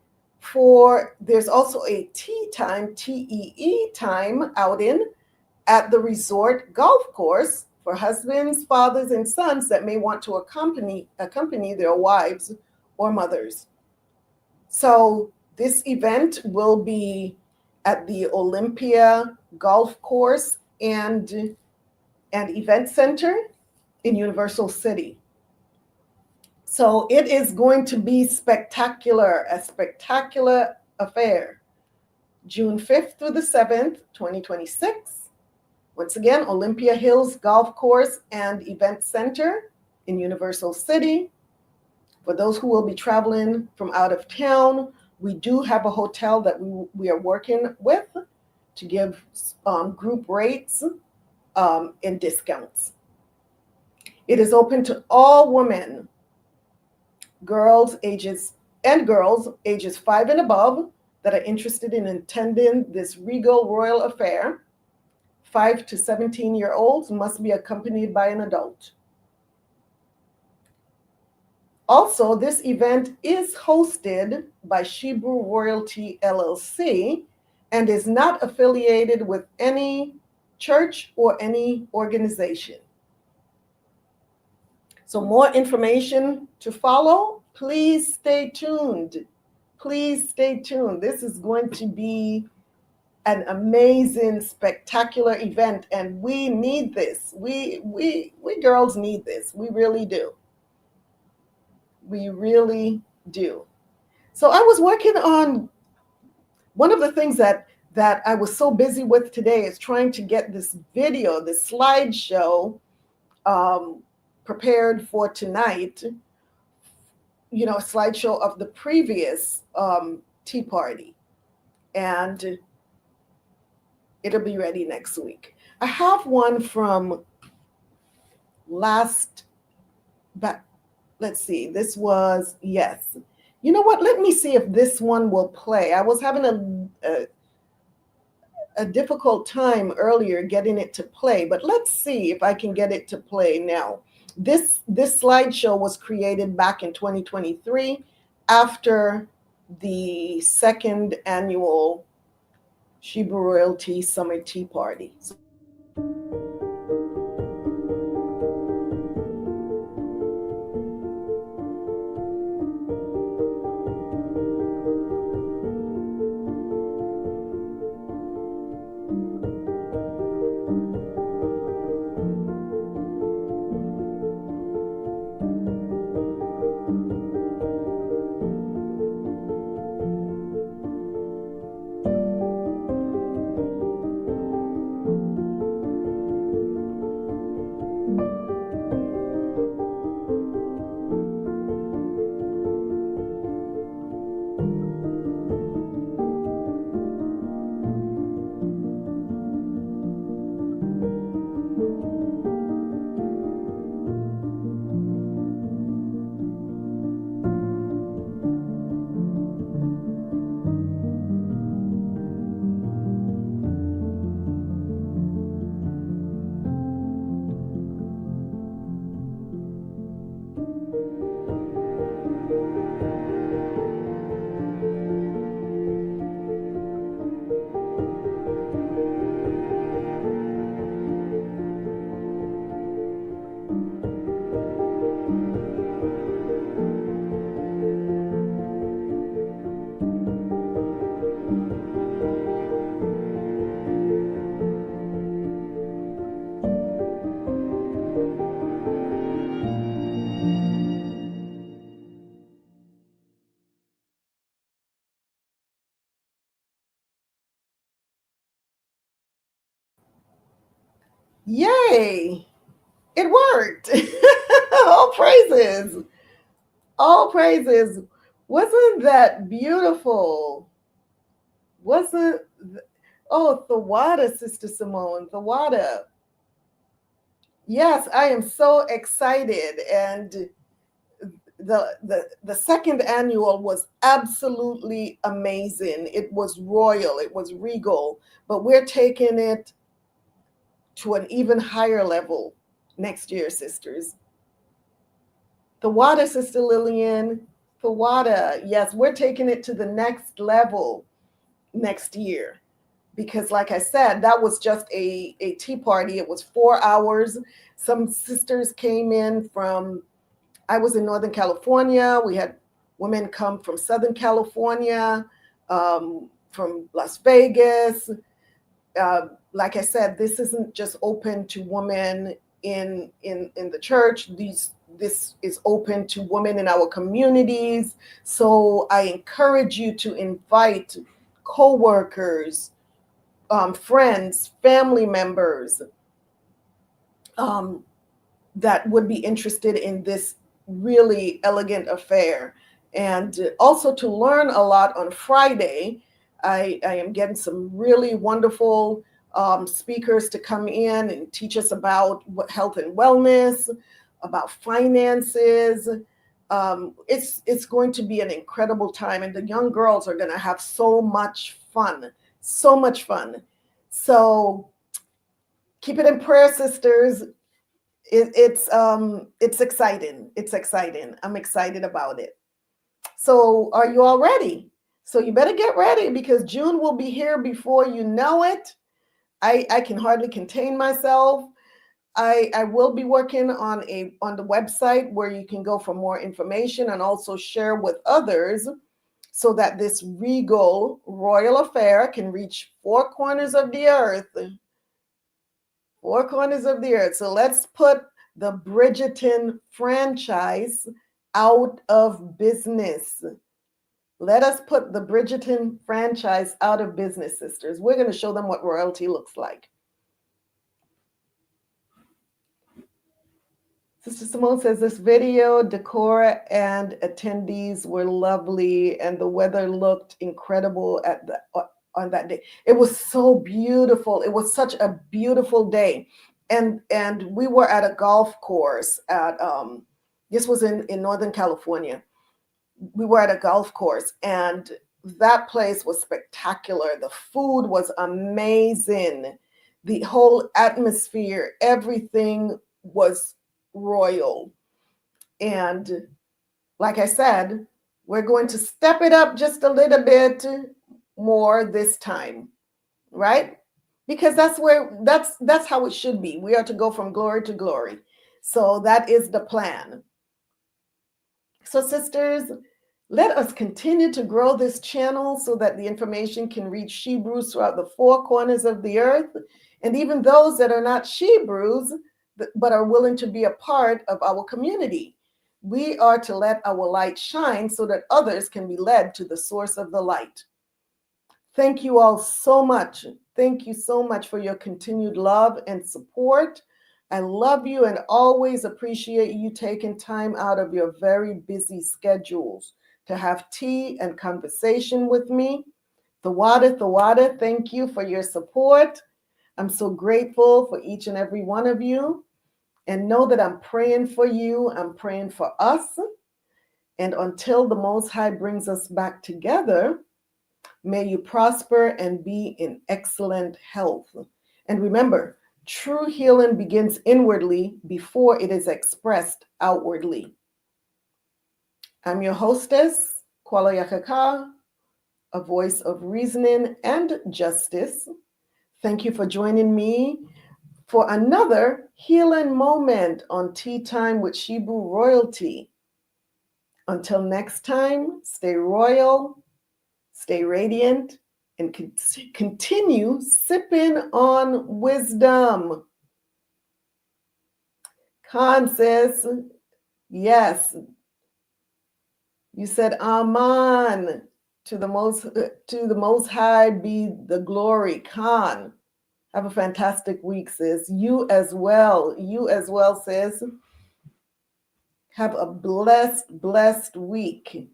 there's also a tea time, TEE time outing at the resort golf course for husbands, fathers, and sons that may want to accompany their wives or mothers. So this event will be at the Olympia Golf Course and Event Center in Universal City. So it is going to be spectacular, a spectacular affair. June 5th through the 7th, 2026. Once again, Olympia Hills Golf Course and Event Center in Universal City. For those who will be traveling from out of town, we do have a hotel that we are working with to give group rates and discounts. It is open to all women, girls ages 5 and above that are interested in attending this regal royal affair. 5 to 17-year-olds must be accompanied by an adult. Also, this event is hosted by Shebrew Royalty LLC and is not affiliated with any church or any organization. So more information to follow. Please stay tuned. Please stay tuned. This is going to be an amazing, spectacular event, and we need this. We girls need this. We really do. We really do. So I was working on one of the things that I was so busy with today is trying to get this video, this slideshow prepared for tonight, a slideshow of the previous tea party. And it'll be ready next week. I have one from let's see, this was, yes. You know what, let me see if this one will play. I was having a difficult time earlier getting it to play, but let's see if I can get it to play now. This slideshow was created back in 2023 after the second annual Shebrew Royalty Summer Tea Party. Yay! It worked. All praises. All praises. Wasn't that beautiful? Wasn't oh, Thawada, Sister Simone, Thawada. Yes, I am so excited. And the second annual was absolutely amazing. It was royal, it was regal, but we're taking it to an even higher level next year, sisters. Thawada, Sister Lillian, Thawada, yes, we're taking it to the next level next year. Because like I said, that was just a tea party. It was 4 hours. Some sisters came in from, I was in Northern California. We had women come from Southern California, from Las Vegas. Like I said, this isn't just open to women in the church. This is open to women in our communities. So I encourage you to invite co-workers, friends, family members that would be interested in this really elegant affair. And also to learn a lot on Friday, I am getting some really wonderful speakers to come in and teach us about health and wellness, about finances. It's going to be an incredible time, and the young girls are going to have so much fun. So much fun. So keep it in prayer, sisters. It's exciting. It's exciting. I'm excited about it. So are you all ready? So you better get ready, because June will be here before you know it. I can hardly contain myself. I will be working on the website where you can go for more information and also share with others, so that this regal royal affair can reach 4 corners of the earth. 4 corners of the earth. So let's put the Bridgerton franchise out of business. Let us put the Bridgerton franchise out of business, sisters. We're going to show them what royalty looks like. Sister Simone says this video, decor, and attendees were lovely, and the weather looked incredible on that day. It was so beautiful. It was such a beautiful day, and we were at a golf course at this was in Northern California. We were at a golf course, and that place was spectacular. The food was amazing. The whole atmosphere, everything was royal. And like I said, we're going to step it up just a little bit more this time, right? Because that's how it should be. We are to go from glory to glory. So that is the plan. So sisters, let us continue to grow this channel so that the information can reach Shebrews throughout the four corners of the earth, and even those that are not Shebrews but are willing to be a part of our community. We are to let our light shine so that others can be led to the source of the light. Thank you all so much. Thank you so much for your continued love and support. I love you and always appreciate you taking time out of your very busy schedules to have tea and conversation with me. Thawada, thank you for your support. I'm so grateful for each and every one of you. And know that I'm praying for you. I'm praying for us. And until the Most High brings us back together, may you prosper and be in excellent health. And remember, true healing begins inwardly before it is expressed outwardly. I'm your hostess, Kuala Yakaka, a voice of reasoning and justice. Thank you for joining me for another healing moment on Tea Time with Shebrew Royalty. Until next time, stay royal, stay radiant, and continue sipping on wisdom. Khan says, yes. You said, Aman, to the most high be the glory. Khan, have a fantastic week, sis. You as well, sis. Have a blessed week.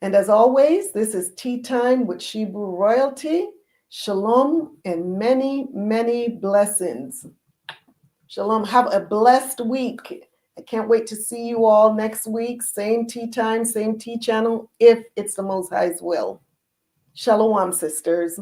And as always, this is Tea Time with Shebrew Royalty. Shalom and many, many blessings. Shalom. Have a blessed week. I can't wait to see you all next week. Same tea time, same tea channel, if it's the Most High's will. Shalom, sisters.